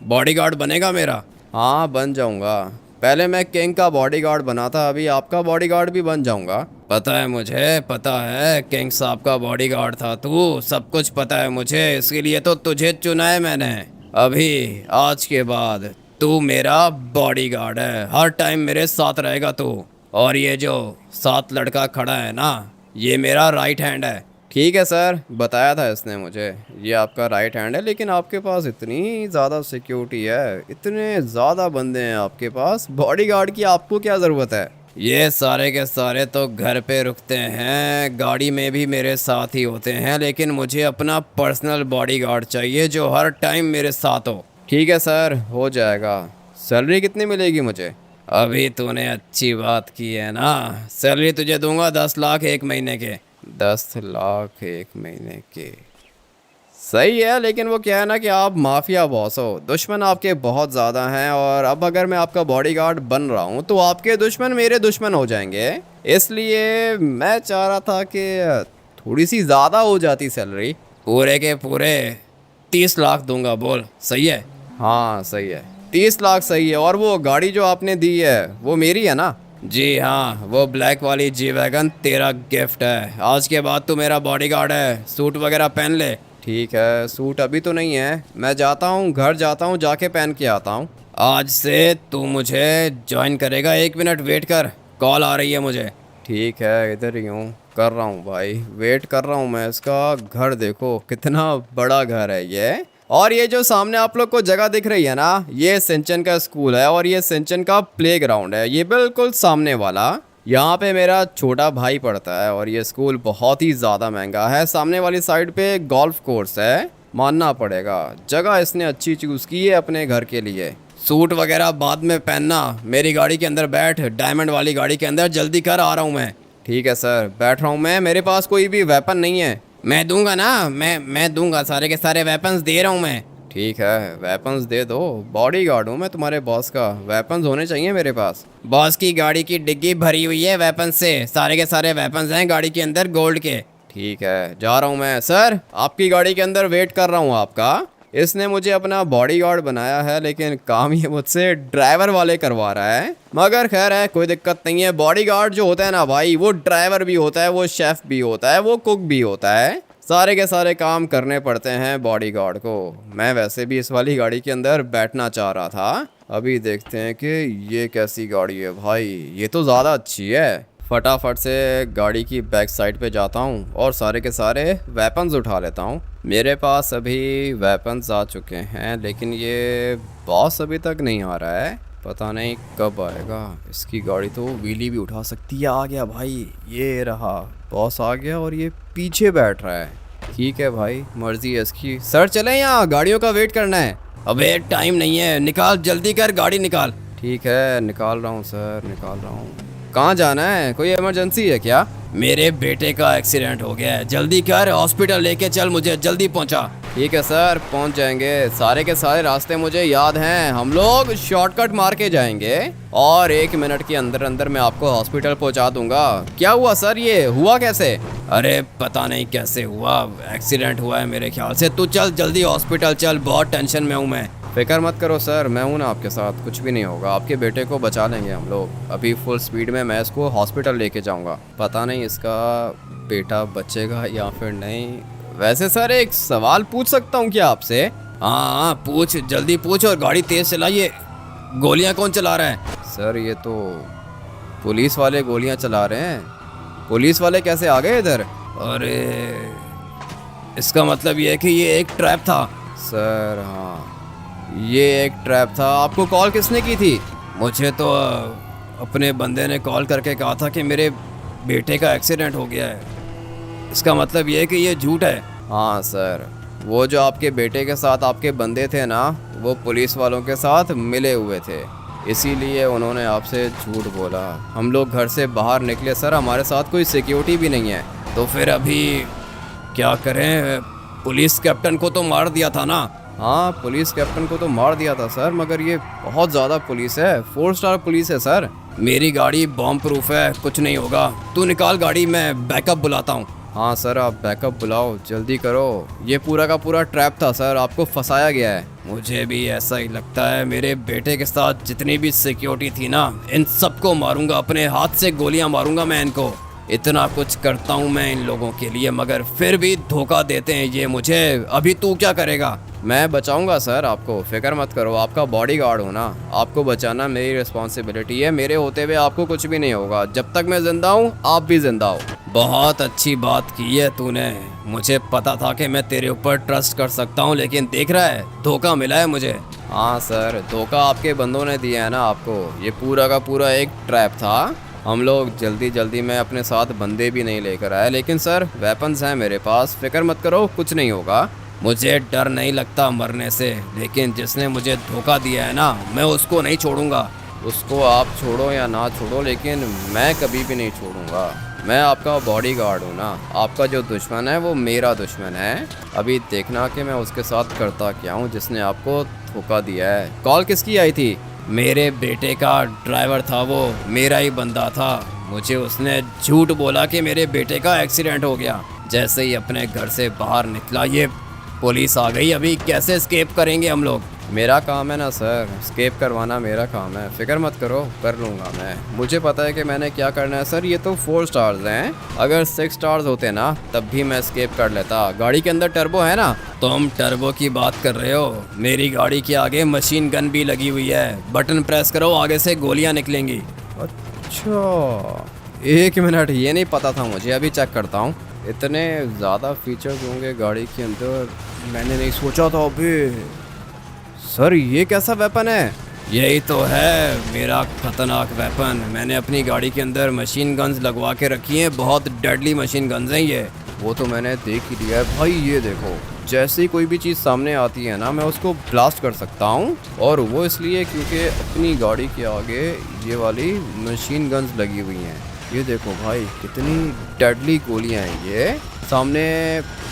बॉडीगार्ड बनेगा मेरा? हाँ बन जाऊंगा, पहले मैं किंग का बॉडीगार्ड बना था, अभी आपका बॉडीगार्ड भी बन जाऊंगा। पता है मुझे, पता है, किंग साहब का बॉडीगार्ड था तू, सब कुछ पता है मुझे, इसके लिए तो तुझे चुना है मैंने। अभी आज के बाद तू मेरा बॉडीगार्ड है, हर टाइम मेरे साथ रहेगा तू। और ये जो साथ लड़का खड़ा है ना, ये मेरा राइट हैंड है। ठीक है सर, बताया था इसने मुझे, ये आपका राइट हैंड है, लेकिन आपके पास इतनी ज़्यादा सिक्योरिटी है, इतने ज़्यादा बंदे हैं आपके पास, बॉडीगार्ड की आपको क्या ज़रूरत है? ये सारे के सारे तो घर पे रुकते हैं, गाड़ी में भी मेरे साथ ही होते हैं, लेकिन मुझे अपना पर्सनल बॉडीगार्ड चाहिए जो हर टाइम मेरे साथ हो। ठीक है सर, हो जाएगा। सैलरी कितनी मिलेगी मुझे? अभी तूने अच्छी बात की है ना, सैलरी तुझे दूंगा 10 लाख एक महीने के। 10 लाख एक महीने के सही है, लेकिन वो क्या है ना कि आप माफिया बॉस हो, दुश्मन आपके बहुत ज़्यादा हैं, और अब अगर मैं आपका बॉडीगार्ड बन रहा हूँ तो आपके दुश्मन मेरे दुश्मन हो जाएंगे, इसलिए मैं चाह रहा था कि थोड़ी सी ज़्यादा हो जाती सैलरी। पूरे के पूरे 30 लाख दूंगा, बोल सही है? हाँ सही है, 30 लाख सही है। और वो गाड़ी जो आपने दी है वो मेरी है ना? जी हाँ, वो ब्लैक वाली जी वैगन तेरा गिफ्ट है, आज के बाद तू मेरा बॉडीगार्ड है, सूट वगैरह पहन ले। ठीक है, सूट अभी तो नहीं है, मैं जाता हूँ, घर जाता हूँ, जाके पहन के आता हूँ। आज से तू मुझे ज्वाइन करेगा, 1 मिनट वेट कर, कॉल आ रही है मुझे। ठीक है, इधर ही हूँ, कर रहा हूँ भाई, वेट कर रहा हूँ मैं इसका। घर देखो कितना बड़ा घर है ये, और ये जो सामने आप लोग को जगह दिख रही है ना, ये सिंचन का स्कूल है और ये सिंचन का प्लेग्राउंड है, ये बिल्कुल सामने वाला। यहाँ पे मेरा छोटा भाई पढ़ता है और ये स्कूल बहुत ही ज़्यादा महंगा है। सामने वाली साइड पे गोल्फ कोर्स है, मानना पड़ेगा। जगह इसने अच्छी चूज़ की है अपने घर के लिए। सूट वगैरह बाद में पहनना, मेरी गाड़ी के अंदर बैठ, डायमंड वाली गाड़ी के अंदर, जल्दी कर, आ रहा हूँ मैं। ठीक है सर, बैठ रहा हूँ मैं। मेरे पास कोई भी वेपन नहीं है। मैं दूंगा ना, मैं दूंगा, सारे के सारे वेपन्स दे रहा हूँ मैं। ठीक है, वेपन्स दे दो, बॉडीगार्ड हूँ मैं तुम्हारे बॉस का, वेपन्स होने चाहिए मेरे पास। बॉस की गाड़ी की डिग्गी भरी हुई है वेपन्स से, सारे के सारे वेपन्स हैं गाड़ी के अंदर गोल्ड के। ठीक है, जा रहा हूँ मैं। सर, आपकी गाड़ी के अंदर वेट कर रहा हूँ आपका। इसने मुझे अपना बॉडीगार्ड बनाया है, लेकिन काम ये मुझसे ड्राइवर वाले करवा रहा है। मगर खैर है, कोई दिक्कत नहीं है। बॉडीगार्ड जो होता है ना भाई, वो ड्राइवर भी होता है, वो शेफ भी होता है, वो कुक भी होता है। सारे के सारे काम करने पड़ते हैं बॉडीगार्ड को। मैं वैसे भी इस वाली गाड़ी के अंदर बैठना चाह रहा था। अभी देखते हैं कि ये कैसी गाड़ी है भाई। ये तो ज़्यादा अच्छी है। फटाफट से गाड़ी की बैक साइड पे जाता हूँ और सारे के सारे वेपन्स उठा लेता हूँ। मेरे पास अभी वेपन्स आ चुके हैं, लेकिन ये बॉस अभी तक नहीं आ रहा है। पता नहीं कब आएगा। इसकी गाड़ी तो व्हीली भी उठा सकती है। आ गया भाई, ये रहा, बॉस आ गया और ये पीछे बैठ रहा है। ठीक है भाई, मर्जी है इसकी। सर चलें, यहाँ गाड़ियों का वेट करना है। अबे टाइम नहीं है, निकाल, जल्दी कर, गाड़ी निकाल। ठीक है, निकाल रहा हूँ सर, निकाल रहा हूँ। कहाँ जाना है? कोई इमरजेंसी है क्या? मेरे बेटे का एक्सीडेंट हो गया है, जल्दी कर, हॉस्पिटल लेके चल, मुझे जल्दी पहुँचा। ठीक है सर, पहुँच जाएंगे। सारे के सारे रास्ते मुझे याद हैं, हम लोग शॉर्टकट मार के जाएंगे और 1 मिनट के अंदर अंदर मैं आपको हॉस्पिटल पहुँचा दूंगा। क्या हुआ सर, ये हुआ कैसे? अरे पता नहीं कैसे हुआ, एक्सीडेंट हुआ है मेरे ख्याल से। तू चल जल्दी हॉस्पिटल चल, बहुत टेंशन में हूँ मैं। फिक्र मत करो सर, मैं हूँ ना आपके साथ, कुछ भी नहीं होगा। आपके बेटे को बचा लेंगे हम लोग। अभी फुल स्पीड में मैं इसको हॉस्पिटल लेके जाऊँगा। पता नहीं इसका बेटा बचेगा या फिर नहीं। वैसे सर, एक सवाल पूछ सकता हूँ क्या आपसे? हाँ पूछ, जल्दी पूछ, और गाड़ी तेज़ चलाइए। गोलियाँ कौन चला रहा है? सर ये तो पुलिस वाले गोलियाँ चला रहे हैं। पुलिस वाले कैसे आ गए इधर? अरे इसका मतलब ये है कि ये एक ट्रैप था। सर हाँ, ये एक ट्रैप था। आपको कॉल किसने की थी? मुझे तो अपने बंदे ने कॉल करके कहा था कि मेरे बेटे का एक्सीडेंट हो गया है। इसका मतलब ये है कि ये झूठ है। हाँ सर, वो जो आपके बेटे के साथ आपके बंदे थे ना, वो पुलिस वालों के साथ मिले हुए थे, इसीलिए उन्होंने आपसे झूठ बोला। हम लोग घर से बाहर निकले सर, हमारे साथ कोई सिक्योरिटी भी नहीं है। तो फिर अभी क्या करें? पुलिस कैप्टन को तो मार दिया था ना? हाँ, पुलिस कैप्टन को तो मार दिया था सर, मगर ये बहुत ज़्यादा पुलिस है, 4 स्टार पुलिस है सर। मेरी गाड़ी बॉम्ब प्रूफ है, कुछ नहीं होगा। तू निकाल गाड़ी, मैं बैकअप बुलाता हूँ। हाँ सर, आप बैकअप बुलाओ, जल्दी करो। ये पूरा का पूरा ट्रैप था सर, आपको फंसाया गया है। मुझे भी ऐसा ही लगता है। मेरे बेटे के साथ जितनी भी सिक्योरिटी थी ना, इन सबको मारूंगा, अपने हाथ से गोलियां मारूंगा मैं इनको। इतना कुछ करता हूँ मैं इन लोगों के लिए, मगर फिर भी धोखा देते हैं ये मुझे। अभी तू क्या करेगा? मैं बचाऊंगा सर आपको, फिक्र मत करो। आपका बॉडीगार्ड हूँ ना, आपको बचाना मेरी रिस्पॉन्सिबिलिटी है। मेरे होते हुए आपको कुछ भी नहीं होगा। जब तक मैं जिंदा हूँ, आप भी जिंदा हो। बहुत अच्छी बात की है तूने। मुझे पता था कि मैं तेरे ऊपर ट्रस्ट कर सकता हूँ, लेकिन देख रहा है, धोखा मिला है मुझे। हाँ सर, धोखा आपके बंदों ने दिया है ना आपको। ये पूरा का पूरा एक ट्रैप था। हम लोग जल्दी में अपने साथ बंदे भी नहीं लेकर आए, लेकिन सर वेपन्स हैं मेरे पास, फिक्र मत करो, कुछ नहीं होगा। मुझे डर नहीं लगता मरने से, लेकिन जिसने मुझे धोखा दिया है ना, मैं उसको नहीं छोड़ूंगा। उसको आप छोड़ो या ना छोड़ो, लेकिन मैं कभी भी नहीं छोड़ूंगा। मैं आपका बॉडीगार्ड हूँ ना। आपका जो दुश्मन है वो मेरा दुश्मन है। अभी देखना कि मैं उसके साथ करता क्या हूँ जिसने आपको धोखा दिया है। कॉल किसकी आई थी? मेरे बेटे का ड्राइवर था, वो मेरा ही बंदा था। मुझे उसने झूठ बोला कि मेरे बेटे का एक्सीडेंट हो गया। जैसे ही अपने घर से बाहर निकला, ये पुलिस आ गई। अभी कैसे एस्केप करेंगे हम लोग? मेरा काम है ना सर, एस्केप करवाना मेरा काम है, फिक्र मत करो, कर लूँगा मैं। मुझे पता है कि मैंने क्या करना है सर। ये तो 4 स्टार्स हैं, अगर 6 स्टार्स होते ना तब भी मैं एस्केप कर लेता। गाड़ी के अंदर टर्बो है ना? तो हम टर्बो की बात कर रहे हो? मेरी गाड़ी के आगे मशीन गन भी लगी हुई है, बटन प्रेस करो, आगे से गोलियाँ निकलेंगी। अच्छा, 1 मिनट, ये नहीं पता था मुझे, अभी चेक करता हूँ। इतने ज़्यादा फीचर्स होंगे गाड़ी के अंदर, मैंने नहीं सोचा था। अभी सर, ये कैसा वेपन है? यही तो है मेरा खतरनाक वेपन। मैंने अपनी गाड़ी के अंदर मशीन गन्स लगवा के रखी हैं, बहुत डेडली मशीन गन्स हैं ये। वो तो मैंने देख ही लिया है भाई, ये देखो जैसे ही कोई भी चीज़ सामने आती है ना मैं उसको ब्लास्ट कर सकता हूँ, और वो इसलिए क्योंकि अपनी गाड़ी के आगे ये वाली मशीन गन्स लगी हुई हैं। ये देखो भाई कितनी डेडली गोलियां हैं ये। सामने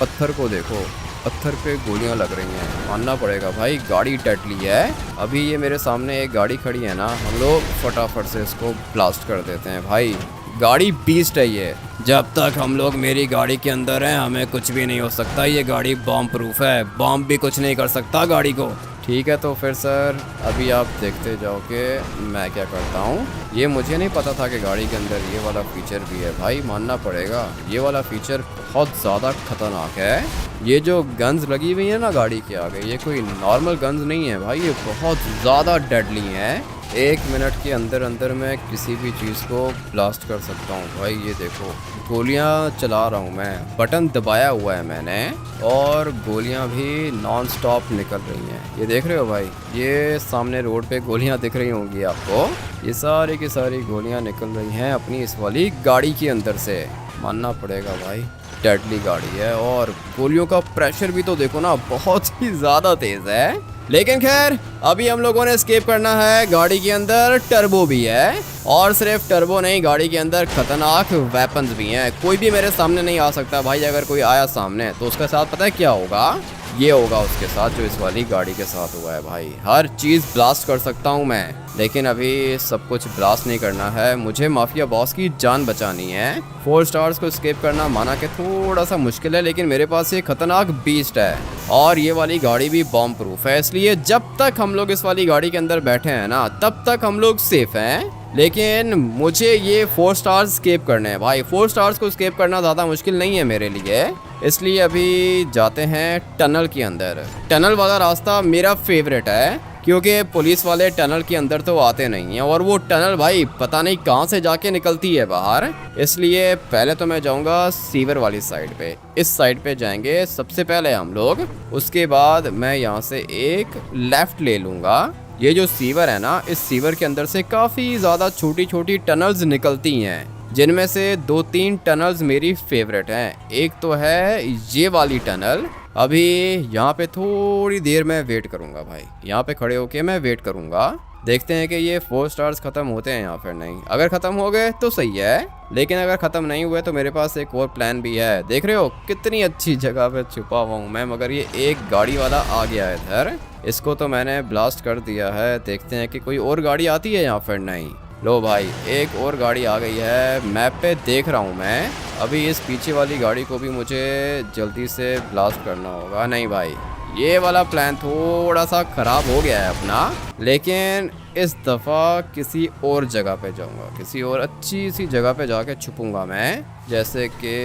पत्थर को देखो, पत्थर पे गोलियां लग रही हैं, मानना पड़ेगा भाई गाड़ी डेडली है। अभी ये मेरे सामने एक गाड़ी खड़ी है ना, हम लोग फटाफट से इसको ब्लास्ट कर देते हैं भाई। गाड़ी बीस्ट है ये। जब तक हम लोग मेरी गाड़ी के अंदर हैं हमें कुछ भी नहीं हो सकता। ये गाड़ी बॉम्ब प्रूफ है, बॉम्ब भी कुछ नहीं कर सकता गाड़ी को। ठीक है तो फिर सर अभी आप देखते जाओ कि मैं क्या करता हूँ। ये मुझे नहीं पता था कि गाड़ी के अंदर ये वाला फीचर भी है भाई, मानना पड़ेगा ये वाला फीचर बहुत ज़्यादा खतरनाक है। ये जो गन्स लगी हुई है ना गाड़ी के आगे, ये कोई नॉर्मल गन्स नहीं है भाई, ये बहुत ज़्यादा डेडली हैं। 1 मिनट के अंदर अंदर मैं किसी भी चीज़ को ब्लास्ट कर सकता हूँ भाई। ये देखो गोलियाँ चला रहा हूँ मैं, बटन दबाया हुआ है मैंने, और गोलियाँ भी नॉन स्टॉप निकल रही हैं। ये देख रहे हो भाई, ये सामने रोड पे गोलियाँ दिख रही होंगी आपको, ये सारी की सारी गोलियाँ निकल रही हैं अपनी इस वाली गाड़ी के अंदर से। मानना पड़ेगा भाई डेडली गाड़ी है, और गोलियों का प्रेशर भी तो देखो ना बहुत ही ज़्यादा तेज़ है। लेकिन खैर अभी हम लोगों ने एस्केप करना है। गाड़ी के अंदर टर्बो भी है, और सिर्फ टर्बो नहीं, गाड़ी के अंदर खतरनाक वेपन्स भी हैं। कोई भी मेरे सामने नहीं आ सकता भाई। अगर कोई आया सामने तो उसके साथ पता है क्या होगा, ये होगा उसके साथ जो इस वाली गाड़ी के साथ हुआ है भाई। हर चीज़ ब्लास्ट कर सकता हूँ मैं, लेकिन अभी सब कुछ ब्लास्ट नहीं करना है। मुझे माफिया बॉस की जान बचानी है। 4 स्टार्स को एस्केप करना माना कि थोड़ा सा मुश्किल है, लेकिन मेरे पास ये खतरनाक बीस्ट है, और ये वाली गाड़ी भी बॉम्ब प्रूफ है। इसलिए जब तक हम लोग इस वाली गाड़ी के अंदर बैठे हैं ना तब तक हम लोग सेफ हैं। लेकिन मुझे ये 4 स्टार्स स्केप करने हैं भाई। 4 स्टार्स को स्केप करना ज़्यादा मुश्किल नहीं है मेरे लिए, इसलिए अभी जाते हैं टनल के अंदर। टनल वाला रास्ता मेरा फेवरेट है, क्योंकि पुलिस वाले टनल के अंदर तो आते नहीं हैं, और वो टनल भाई पता नहीं कहाँ से जाके निकलती है बाहर। इसलिए पहले तो मैं जाऊँगा सीवर वाली साइड पे, इस साइड पे जाएंगे सबसे पहले हम लोग। उसके बाद मैं यहाँ से एक लेफ़्ट ले लूँगा। ये जो सीवर है ना, इस सीवर के अंदर से काफ़ी ज़्यादा छोटी छोटी टनल्स निकलती हैं, जिनमें से 2-3 टनल्स मेरी फेवरेट हैं। एक तो है ये वाली टनल। अभी यहाँ पे थोड़ी देर मैं वेट करूँगा भाई, यहाँ पे खड़े होके मैं वेट करूँगा। देखते हैं कि ये 4 स्टार्स ख़त्म होते हैं या फिर नहीं। अगर ख़त्म हो गए तो सही है, लेकिन अगर ख़त्म नहीं हुए तो मेरे पास एक और प्लान भी है। देख रहे हो कितनी अच्छी जगह पे छुपा हुआ हूँ मैं, मगर ये एक गाड़ी वाला आ गया है इधर। इसको तो मैंने ब्लास्ट कर दिया है। देखते हैं कि कोई और गाड़ी आती है या फिर नहीं। लो भाई एक और गाड़ी आ गई है, मैप पे देख रहा हूँ मैं। अभी इस पीछे वाली गाड़ी को भी मुझे जल्दी से ब्लास्ट करना होगा। नहीं भाई, ये वाला प्लान थोड़ा सा ख़राब हो गया है अपना, लेकिन इस दफ़ा किसी और जगह पे जाऊंगा, किसी और अच्छी सी जगह पे जाके छुपूंगा मैं। जैसे कि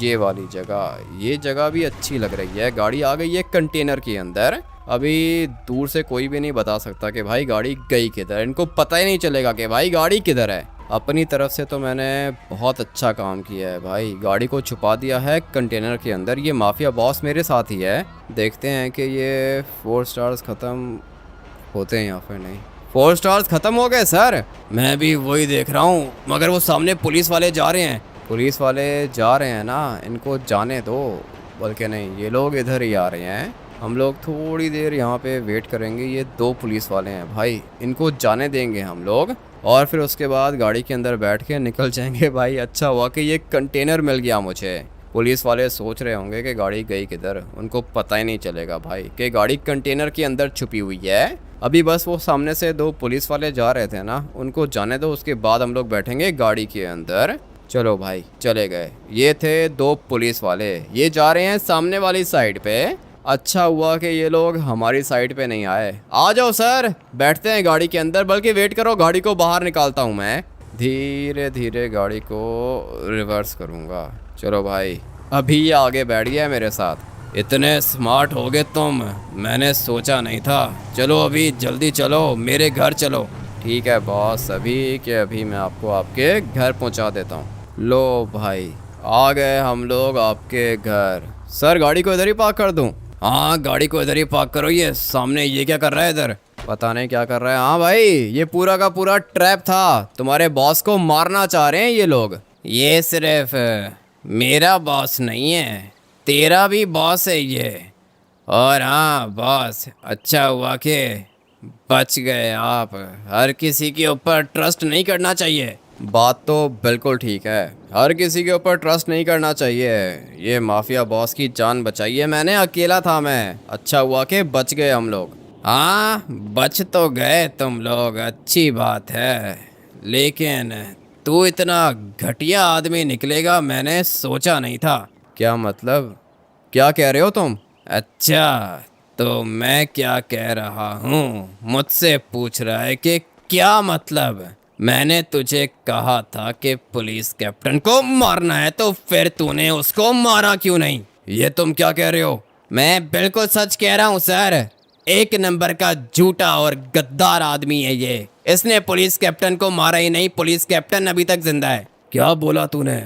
ये वाली जगह, ये जगह भी अच्छी लग रही है। गाड़ी आ गई है कंटेनर के अंदर। अभी दूर से कोई भी नहीं बता सकता कि भाई गाड़ी गई किधर, इनको पता ही नहीं चलेगा कि भाई गाड़ी किधर है। अपनी तरफ से तो मैंने बहुत अच्छा काम किया है भाई, गाड़ी को छुपा दिया है कंटेनर के अंदर। ये माफिया बॉस मेरे साथ ही है। देखते हैं कि ये 4 स्टार्स ख़त्म होते हैं या फिर नहीं। 4 स्टार्स ख़त्म हो गए सर। मैं भी वही देख रहा हूँ, मगर वो सामने पुलिस वाले जा रहे हैं। पुलिस वाले जा रहे हैं ना, इनको जाने दो। बल्कि नहीं, ये लोग इधर ही आ रहे हैं। हम लोग थोड़ी देर यहाँ पे वेट करेंगे। ये 2 पुलिस वाले हैं भाई, इनको जाने देंगे हम लोग, और फिर उसके बाद गाड़ी के अंदर बैठ के निकल जाएंगे भाई। अच्छा हुआ कि ये कंटेनर मिल गया मुझे। पुलिस वाले सोच रहे होंगे कि गाड़ी गई किधर, उनको पता ही नहीं चलेगा भाई कि गाड़ी कंटेनर के अंदर छुपी हुई है। अभी बस वो सामने से 2 पुलिस वाले जा रहे थे ना, उनको जाने दो, उसके बाद हम लोग बैठेंगे गाड़ी के अंदर। चलो भाई चले गए। ये थे 2 पुलिस वाले, ये जा रहे हैं सामने वाली साइड पे। अच्छा हुआ कि ये लोग हमारी साइड पे नहीं आए। आ जाओ सर, बैठते हैं गाड़ी के अंदर। बल्कि वेट करो, गाड़ी को बाहर निकालता हूँ मैं। धीरे धीरे गाड़ी को रिवर्स करूँगा। चलो भाई, अभी ये आगे बैठ गया है मेरे साथ। इतने स्मार्ट हो गए तुम, मैंने सोचा नहीं था। चलो अभी जल्दी चलो, मेरे घर चलो। ठीक है बॉस, अभी के अभी मैं आपको आपके घर पहुँचा देता हूँ। लो भाई, आ गए हम लोग आपके घर। सर गाड़ी को इधर ही पार्क कर दूँ? हाँ गाड़ी को इधर ही पार्क करो। ये सामने ये क्या कर रहा है इधर? पता नहीं क्या कर रहा है। हाँ भाई, ये पूरा का पूरा ट्रैप था, तुम्हारे बॉस को मारना चाह रहे हैं ये लोग। ये सिर्फ मेरा बॉस नहीं है, तेरा भी बॉस है ये। और हाँ बॉस, अच्छा हुआ कि बच गए आप। हर किसी के ऊपर ट्रस्ट नहीं करना चाहिए। बात तो बिल्कुल ठीक है, हर किसी के ऊपर ट्रस्ट नहीं करना चाहिए। ये माफिया बॉस की जान बचाई है मैंने, अकेला था मैं, अच्छा हुआ कि बच गए हम लोग। हाँ बच तो गए तुम लोग, अच्छी बात है, लेकिन तू इतना घटिया आदमी निकलेगा मैंने सोचा नहीं था। क्या मतलब, क्या कह रहे हो तुम? अच्छा, तो मैं क्या कह रहा हूँ, मुझसे पूछ रहा है कि क्या मतलब? मैंने तुझे कहा था कि पुलिस कैप्टन को मारना है, तो फिर तूने उसको मारा क्यों नहीं? ये तुम क्या कह रहे हो? मैं बिल्कुल सच कह रहा हूँ सर, एक नंबर का झूठा और गद्दार आदमी है ये। इसने पुलिस कैप्टन को मारा ही नहीं, पुलिस कैप्टन अभी तक जिंदा है। क्या बोला तूने?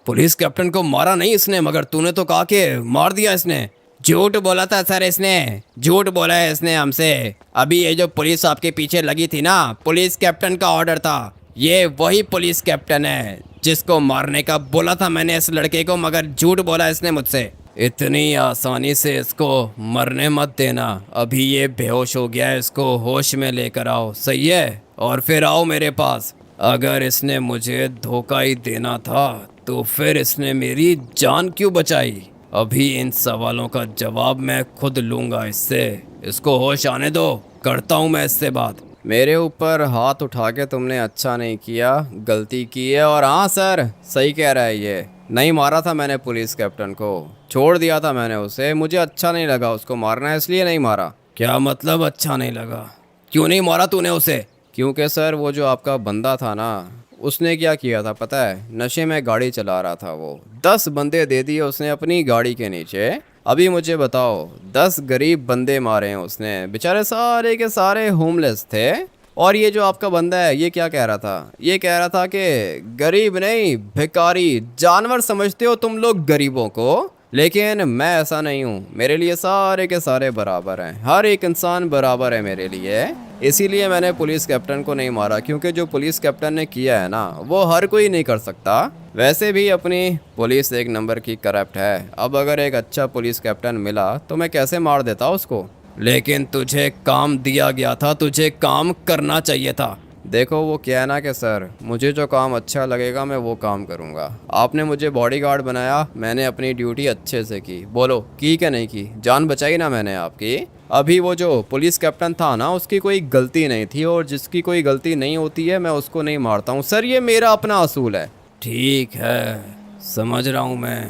पुलिस कैप्टन को मारा नहीं इसने, मगर तूने तो कहा कि मार दिया इसने। झूठ बोला था सर इसने, झूठ बोला है इसने हमसे। अभी ये जो पुलिस आपके पीछे लगी थी ना, पुलिस कैप्टन का ऑर्डर था। ये वही पुलिस कैप्टन है जिसको मारने का बोला था मैंने इस लड़के को, मगर झूठ बोला इसने मुझसे। इतनी आसानी से इसको मरने मत देना, अभी ये बेहोश हो गया है, इसको होश में लेकर आओ, सही है? और फिर आओ मेरे पास। अगर इसने मुझे धोखा ही देना था तो फिर इसने मेरी जान क्यों बचाई? अभी इन सवालों का जवाब मैं खुद लूंगा इससे। इसको होश आने दो, करता हूँ मैं इससे बात। मेरे ऊपर हाथ उठा के तुमने अच्छा नहीं किया, गलती की है। और हाँ सर, सही कह रहा है ये, नहीं मारा था मैंने पुलिस कैप्टन को, छोड़ दिया था मैंने उसे, मुझे अच्छा नहीं लगा उसको मारना, इसलिए नहीं मारा। क्या मतलब अच्छा नहीं लगा? क्यों नहीं मारा तूने उसे? क्योंकि सर वो जो आपका बंदा था ना, उसने क्या किया था पता है? नशे में गाड़ी चला रहा था वो, 10 बंदे दे दिए उसने अपनी गाड़ी के नीचे। अभी मुझे बताओ, 10 गरीब बंदे मारे हैं उसने, बेचारे सारे के सारे होमलेस थे। और ये जो आपका बंदा है, ये क्या कह रहा था? ये कह रहा था कि गरीब नहीं, भिखारी, जानवर समझते हो तुम लोग गरीबों को, लेकिन मैं ऐसा नहीं हूँ, मेरे लिए सारे के सारे बराबर हैं, हर एक इंसान बराबर है मेरे लिए। इसीलिए मैंने पुलिस कैप्टन को नहीं मारा, क्योंकि जो पुलिस कैप्टन ने किया है ना, वो हर कोई नहीं कर सकता। वैसे भी अपनी पुलिस एक नंबर की करप्ट है, अब अगर एक अच्छा पुलिस कैप्टन मिला तो मैं कैसे मार देता उसको। लेकिन तुझे काम दिया गया था, तुझे काम करना चाहिए था। देखो वो क्या है ना कि सर, मुझे जो काम अच्छा लगेगा मैं वो काम करूँगा। आपने मुझे बॉडीगार्ड बनाया, मैंने अपनी ड्यूटी अच्छे से की। बोलो की क्या नहीं की? जान बचाई ना मैंने आपकी। अभी वो जो पुलिस कैप्टन था ना, उसकी कोई गलती नहीं थी, और जिसकी कोई गलती नहीं होती है मैं उसको नहीं मारता हूँ सर, ये मेरा अपना असूल है। ठीक है, समझ रहा हूँ मैं,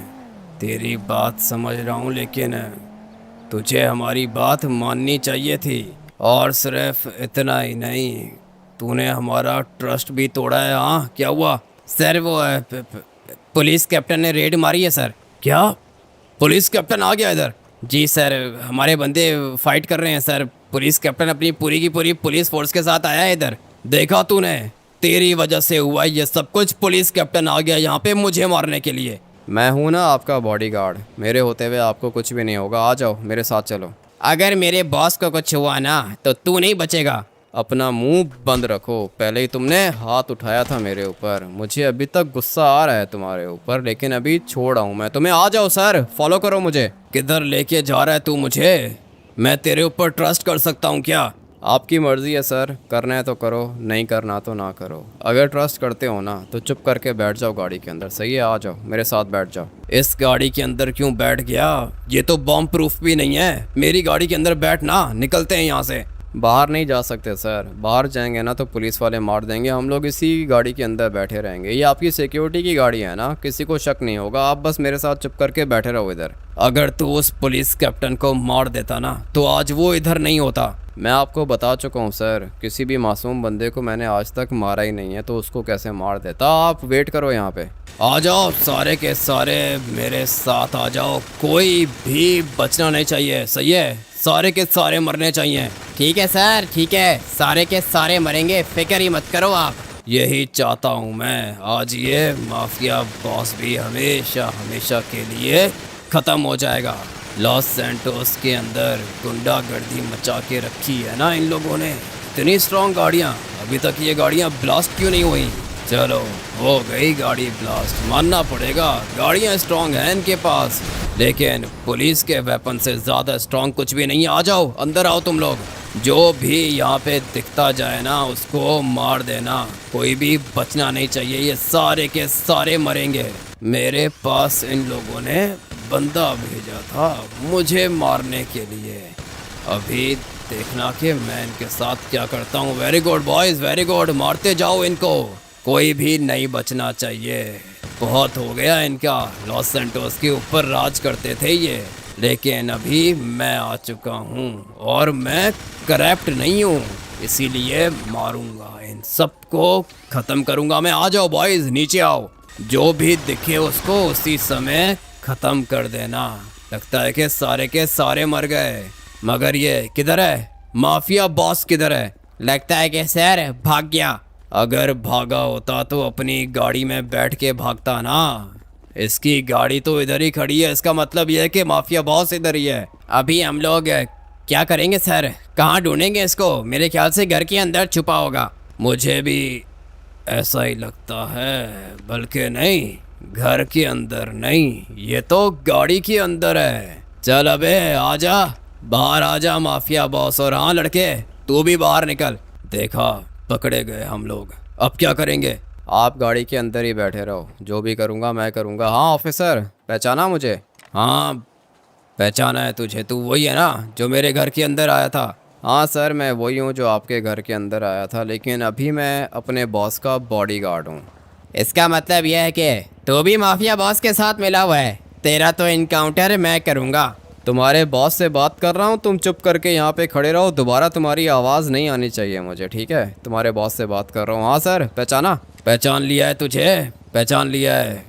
तेरी बात समझ रहा हूँ, लेकिन तुझे हमारी बात माननी चाहिए थी। और सिर्फ इतना ही नहीं, तूने हमारा ट्रस्ट भी तोड़ा है। हाँ क्या हुआ? सर वो पुलिस कैप्टन ने रेड मारी है सर। क्या? पुलिस कैप्टन आ गया इधर? जी सर, हमारे बंदे फाइट कर रहे हैं सर, पुलिस कैप्टन अपनी पूरी की पूरी पुलिस फोर्स के साथ आया है इधर। देखा तूने, तेरी वजह से हुआ ये सब कुछ, पुलिस कैप्टन आ गया यहाँ पे मुझे मारने के लिए। मैं हूँ ना आपका बॉडीगार्ड, मेरे होते हुए आपको कुछ भी नहीं होगा, आ जाओ मेरे साथ चलो। अगर मेरे बॉस को कुछ हुआ ना तो तू नहीं बचेगा। अपना मुंह बंद रखो, पहले ही तुमने हाथ उठाया था मेरे ऊपर, मुझे अभी तक गुस्सा आ रहा है तुम्हारे ऊपर, लेकिन अभी छोड़ आऊँ मैं तुम्हें। आ जाओ सर, फॉलो करो मुझे। किधर लेके जा रहा है तू मुझे? मैं तेरे ऊपर ट्रस्ट कर सकता हूँ क्या? आपकी मर्जी है सर, करना है तो करो, नहीं करना तो ना करो। अगर ट्रस्ट करते हो ना तो चुप करके बैठ जाओ गाड़ी के अंदर, सही है? आ जाओ मेरे साथ बैठ जाओ। इस गाड़ी के अंदर क्यों बैठ गया? ये तो बॉम्ब प्रूफ भी नहीं है, मेरी गाड़ी के अंदर बैठ ना, निकलते हैं यहाँ से। बाहर नहीं जा सकते सर, बाहर जाएंगे ना तो पुलिस वाले मार देंगे, हम लोग इसी गाड़ी के अंदर बैठे रहेंगे। ये आपकी सिक्योरिटी की गाड़ी है ना, किसी को शक नहीं होगा, आप बस मेरे साथ चुप करके बैठे रहो इधर। अगर तू उस पुलिस कैप्टन को मार देता ना तो आज वो इधर नहीं होता। मैं आपको बता चुका हूँ सर, किसी भी मासूम बंदे को मैंने आज तक मारा ही नहीं है, तो उसको कैसे मार देता। आप वेट करो यहाँ पे। आ जाओ सारे के सारे मेरे साथ आ जाओ, कोई भी बचना नहीं चाहिए, सही है? सारे के सारे मरने चाहिए। ठीक है सर, ठीक है, सारे के सारे मरेंगे, फिक्र ही मत करो आप। यही चाहता हूँ मैं, आज ये माफिया बॉस भी हमेशा हमेशा के लिए खत्म हो जाएगा। लॉस सैंटोस के अंदर गुंडागर्दी मचा के रखी है ना इन लोगों ने। इतनी स्ट्रॉन्ग गाड़ियाँ, अभी तक ये गाड़ियाँ ब्लास्ट क्यों नहीं हुई? चलो हो गई गाड़ी ब्लास्ट, मानना पड़ेगा गाड़ियाँ स्ट्रॉन्ग हैं इनके पास, लेकिन पुलिस के वेपन से ज़्यादा स्ट्रॉन्ग कुछ भी नहीं है। आ जाओ, अंदर आओ तुम लोग। जो भी यहाँ पे दिखता जाए ना उसको मार देना, कोई भी बचना नहीं चाहिए, ये सारे के सारे मरेंगे। मेरे पास इन लोगों ने बंदा भेजा था मुझे मारने के लिए, अभी देखना कि मैं इनके साथ क्या करता हूँ। Very good boys, very good, मारते जाओ इनको, कोई भी नहीं बचना चाहिए। बहुत हो गया इनका, लॉस सैंटोस के ऊपर राज करते थे ये, लेकिन अभी मैं आ चुका हूँ और मैं करप्ट नहीं हूँ, इसीलिए मारूंगा, इन सबको ख़त्म करूंगा मैं। आ जाओ बॉयज़, नीचे आओ, जो भी दिखे उसको उसी समय ख़त्म कर देना। लगता है कि सारे के सारे मर गए, मगर ये किधर है? माफिया बॉस किधर है? लगता है कि सर भाग गया। अगर भागा होता तो अपनी गाड़ी में बैठ के भागता ना, इसकी गाड़ी तो इधर ही खड़ी है, इसका मतलब यह है कि माफिया बॉस इधर ही है। अभी हम लोग क्या करेंगे सर? कहाँ ढूंढेंगे इसको? मेरे ख्याल से घर के अंदर छुपा होगा। मुझे भी ऐसा ही लगता है, बल्कि नहीं, घर के अंदर नहीं, ये तो गाड़ी के अंदर है। चल अबे आजा, बाहर आजा माफिया बॉस। और हाँ लड़के, तू भी बाहर निकल। देखा, पकड़े गए हम लोग, अब क्या करेंगे? आप गाड़ी के अंदर ही बैठे रहो, जो भी करूँगा मैं करूँगा। हाँ ऑफिसर, पहचाना मुझे? हाँ पहचाना है तुझे, तू वही है ना जो मेरे घर के अंदर आया था? हाँ सर, मैं वही हूँ जो आपके घर के अंदर आया था, लेकिन अभी मैं अपने बॉस का बॉडीगार्ड हूँ। इसका मतलब यह है कि तू भी माफिया बॉस के साथ मिला हुआ है? तेरा तो इनकाउंटर मैं करूँगा। तुम्हारे बॉस से बात कर रहा हूँ, तुम चुप करके यहाँ पे खड़े रहो, दोबारा तुम्हारी आवाज़ नहीं आनी चाहिए मुझे, ठीक है? तुम्हारे बॉस से बात कर रहा हूँ। हाँ सर, पहचाना? पहचान लिया है तुझे, पहचान लिया है।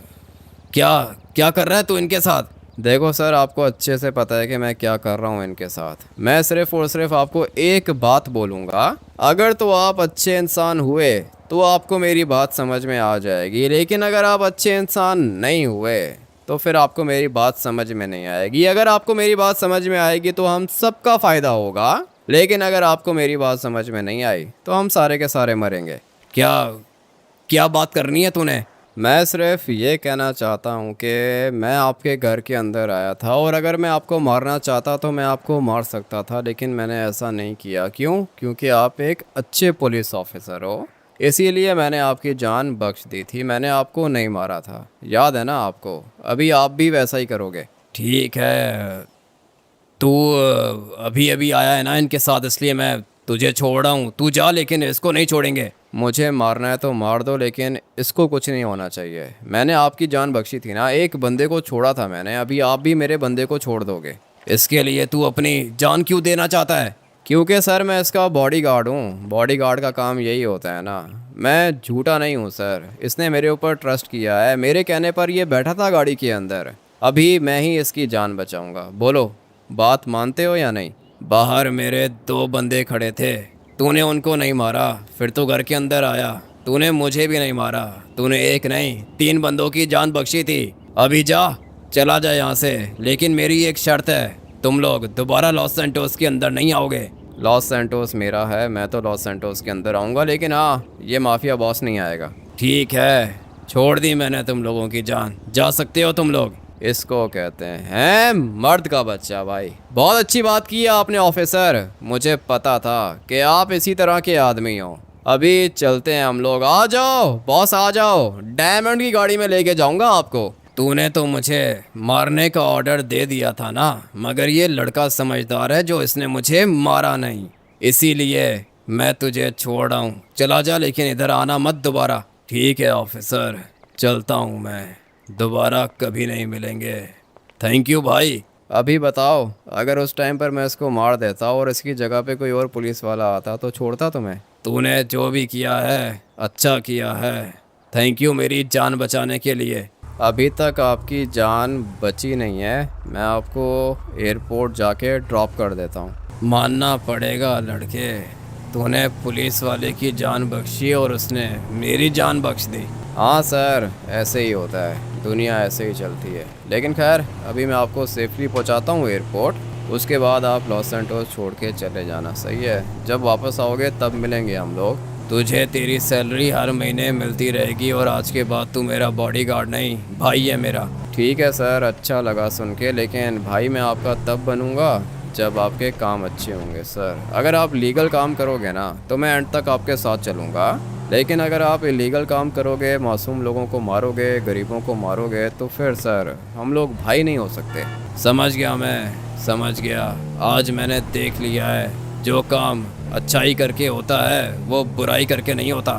क्या क्या कर रहा है तू इनके साथ? देखो सर, आपको अच्छे से पता है कि मैं क्या कर रहा हूँ इनके साथ। मैं सिर्फ और सिर्फ आपको एक बात बोलूँगा, अगर तो आप अच्छे इंसान हुए तो आपको मेरी बात समझ में आ जाएगी, लेकिन अगर आप अच्छे इंसान नहीं हुए तो फिर आपको मेरी बात समझ में नहीं आएगी। अगर आपको मेरी बात समझ में आएगी तो हम सबका फ़ायदा होगा, लेकिन अगर आपको मेरी बात समझ में नहीं आई तो हम सारे के सारे मरेंगे। क्या क्या बात करनी है तूने? मैं सिर्फ ये कहना चाहता हूँ कि मैं आपके घर के अंदर आया था और अगर मैं आपको मारना चाहता तो मैं आपको मार सकता था, लेकिन मैंने ऐसा नहीं किया। क्यों? क्योंकि आप एक अच्छे पुलिस ऑफिसर हो, इसीलिए मैंने आपकी जान बख्श दी थी, मैंने आपको नहीं मारा था। याद है ना आपको? अभी आप भी वैसा ही करोगे। ठीक है, तू अभी अभी आया है ना इनके साथ, इसलिए मैं तुझे छोड़ रहा हूँ। तू जा, लेकिन इसको नहीं छोड़ेंगे। मुझे मारना है तो मार दो, लेकिन इसको कुछ नहीं होना चाहिए। मैंने आपकी जान बख्शी थी ना, एक बंदे को छोड़ा था मैंने, अभी आप भी मेरे बंदे को छोड़ दोगे। इसके लिए तू अपनी जान क्यों देना चाहता है? क्योंकि सर मैं इसका बॉडीगार्ड हूँ, बॉडीगार्ड का काम यही होता है ना। मैं झूठा नहीं हूँ सर, इसने मेरे ऊपर ट्रस्ट किया है, मेरे कहने पर ये बैठा था गाड़ी के अंदर, अभी मैं ही इसकी जान बचाऊंगा। बोलो, बात मानते हो या नहीं? बाहर मेरे 2 बंदे खड़े थे, तूने उनको नहीं मारा, फिर तो घर के अंदर आया, तूने मुझे भी नहीं मारा, तूने एक नहीं 3 बंदों की जान बख्शी थी। अभी जा, चला जा यहाँ से, लेकिन मेरी एक शर्त है, तुम लोग दोबारा लॉस सैंटोस के अंदर नहीं आओगे। लॉस सैंटोस मेरा है, मैं तो लॉस सैंटोस के अंदर आऊँगा, लेकिन हाँ, ये माफिया बॉस नहीं आएगा। ठीक है, छोड़ दी मैंने तुम लोगों की जान, जा सकते हो तुम लोग। इसको कहते हैं मर्द का बच्चा। भाई बहुत अच्छी बात की है आपने ऑफिसर, मुझे पता था कि आप इसी तरह के आदमी हो। अभी चलते हैं हम लोग, आ जाओ बॉस, आ जाओ, डायमंड की गाड़ी में लेके जाऊंगा आपको। तूने तो मुझे मारने का ऑर्डर दे दिया था ना, मगर ये लड़का समझदार है जो इसने मुझे मारा नहीं, इसीलिए मैं तुझे छोड़ रहा हूँ। चला जा, लेकिन इधर आना मत दोबारा। ठीक है ऑफिसर, चलता हूँ मैं, दोबारा कभी नहीं मिलेंगे। थैंक यू भाई। अभी बताओ, अगर उस टाइम पर मैं इसको मार देता और इसकी जगह पे कोई और पुलिस वाला आता तो छोड़ता तुम्हें? तूने जो भी किया है अच्छा किया है, थैंक यू मेरी जान बचाने के लिए। अभी तक आपकी जान बची नहीं है, मैं आपको एयरपोर्ट जाके ड्रॉप कर देता हूँ। मानना पड़ेगा लड़के, तूने पुलिस वाले की जान बख्शी और उसने मेरी जान बख्श दी। हाँ सर, ऐसे ही होता है, दुनिया ऐसे ही चलती है। लेकिन खैर अभी मैं आपको सेफली पहुंचाता हूँ एयरपोर्ट, उसके बाद आप लॉस सैंटोस छोड़ के चले जाना, सही है? जब वापस आओगे तब मिलेंगे हम लोग। तुझे तेरी सैलरी हर महीने मिलती रहेगी और आज के बाद तू मेरा बॉडीगार्ड नहीं, भाई है मेरा। ठीक है सर, अच्छा लगा सुन के, लेकिन भाई मैं आपका तब बनूंगा जब आपके काम अच्छे होंगे सर। अगर आप लीगल काम करोगे ना तो मैं एंड तक आपके साथ चलूँगा, लेकिन अगर आप इलीगल काम करोगे, मासूम लोगों को मारोगे, गरीबों को मारोगे, तो फिर सर हम लोग भाई नहीं हो सकते। समझ गया, मैं समझ गया। आज मैंने देख लिया है, जो काम अच्छाई करके होता है वो बुराई करके नहीं होता।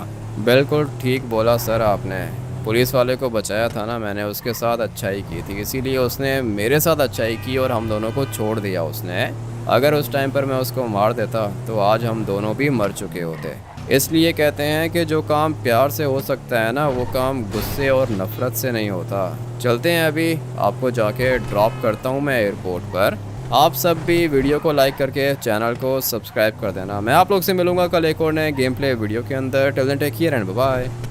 बिल्कुल ठीक बोला सर आपने। पुलिस वाले को बचाया था ना मैंने, उसके साथ अच्छाई की थी, इसीलिए उसने मेरे साथ अच्छाई की और हम दोनों को छोड़ दिया उसने। अगर उस टाइम पर मैं उसको मार देता तो आज हम दोनों भी मर चुके होते। इसलिए कहते हैं कि जो काम प्यार से हो सकता है ना, वो काम गुस्से और नफ़रत से नहीं होता। चलते हैं, अभी आपको जाके ड्रॉप करता हूँ मैं एयरपोर्ट पर। आप सब भी वीडियो को लाइक करके चैनल को सब्सक्राइब कर देना। मैं आप लोग से मिलूंगा कल एक और नए गेम प्ले वीडियो के अंदर। Till then take care and bye bye.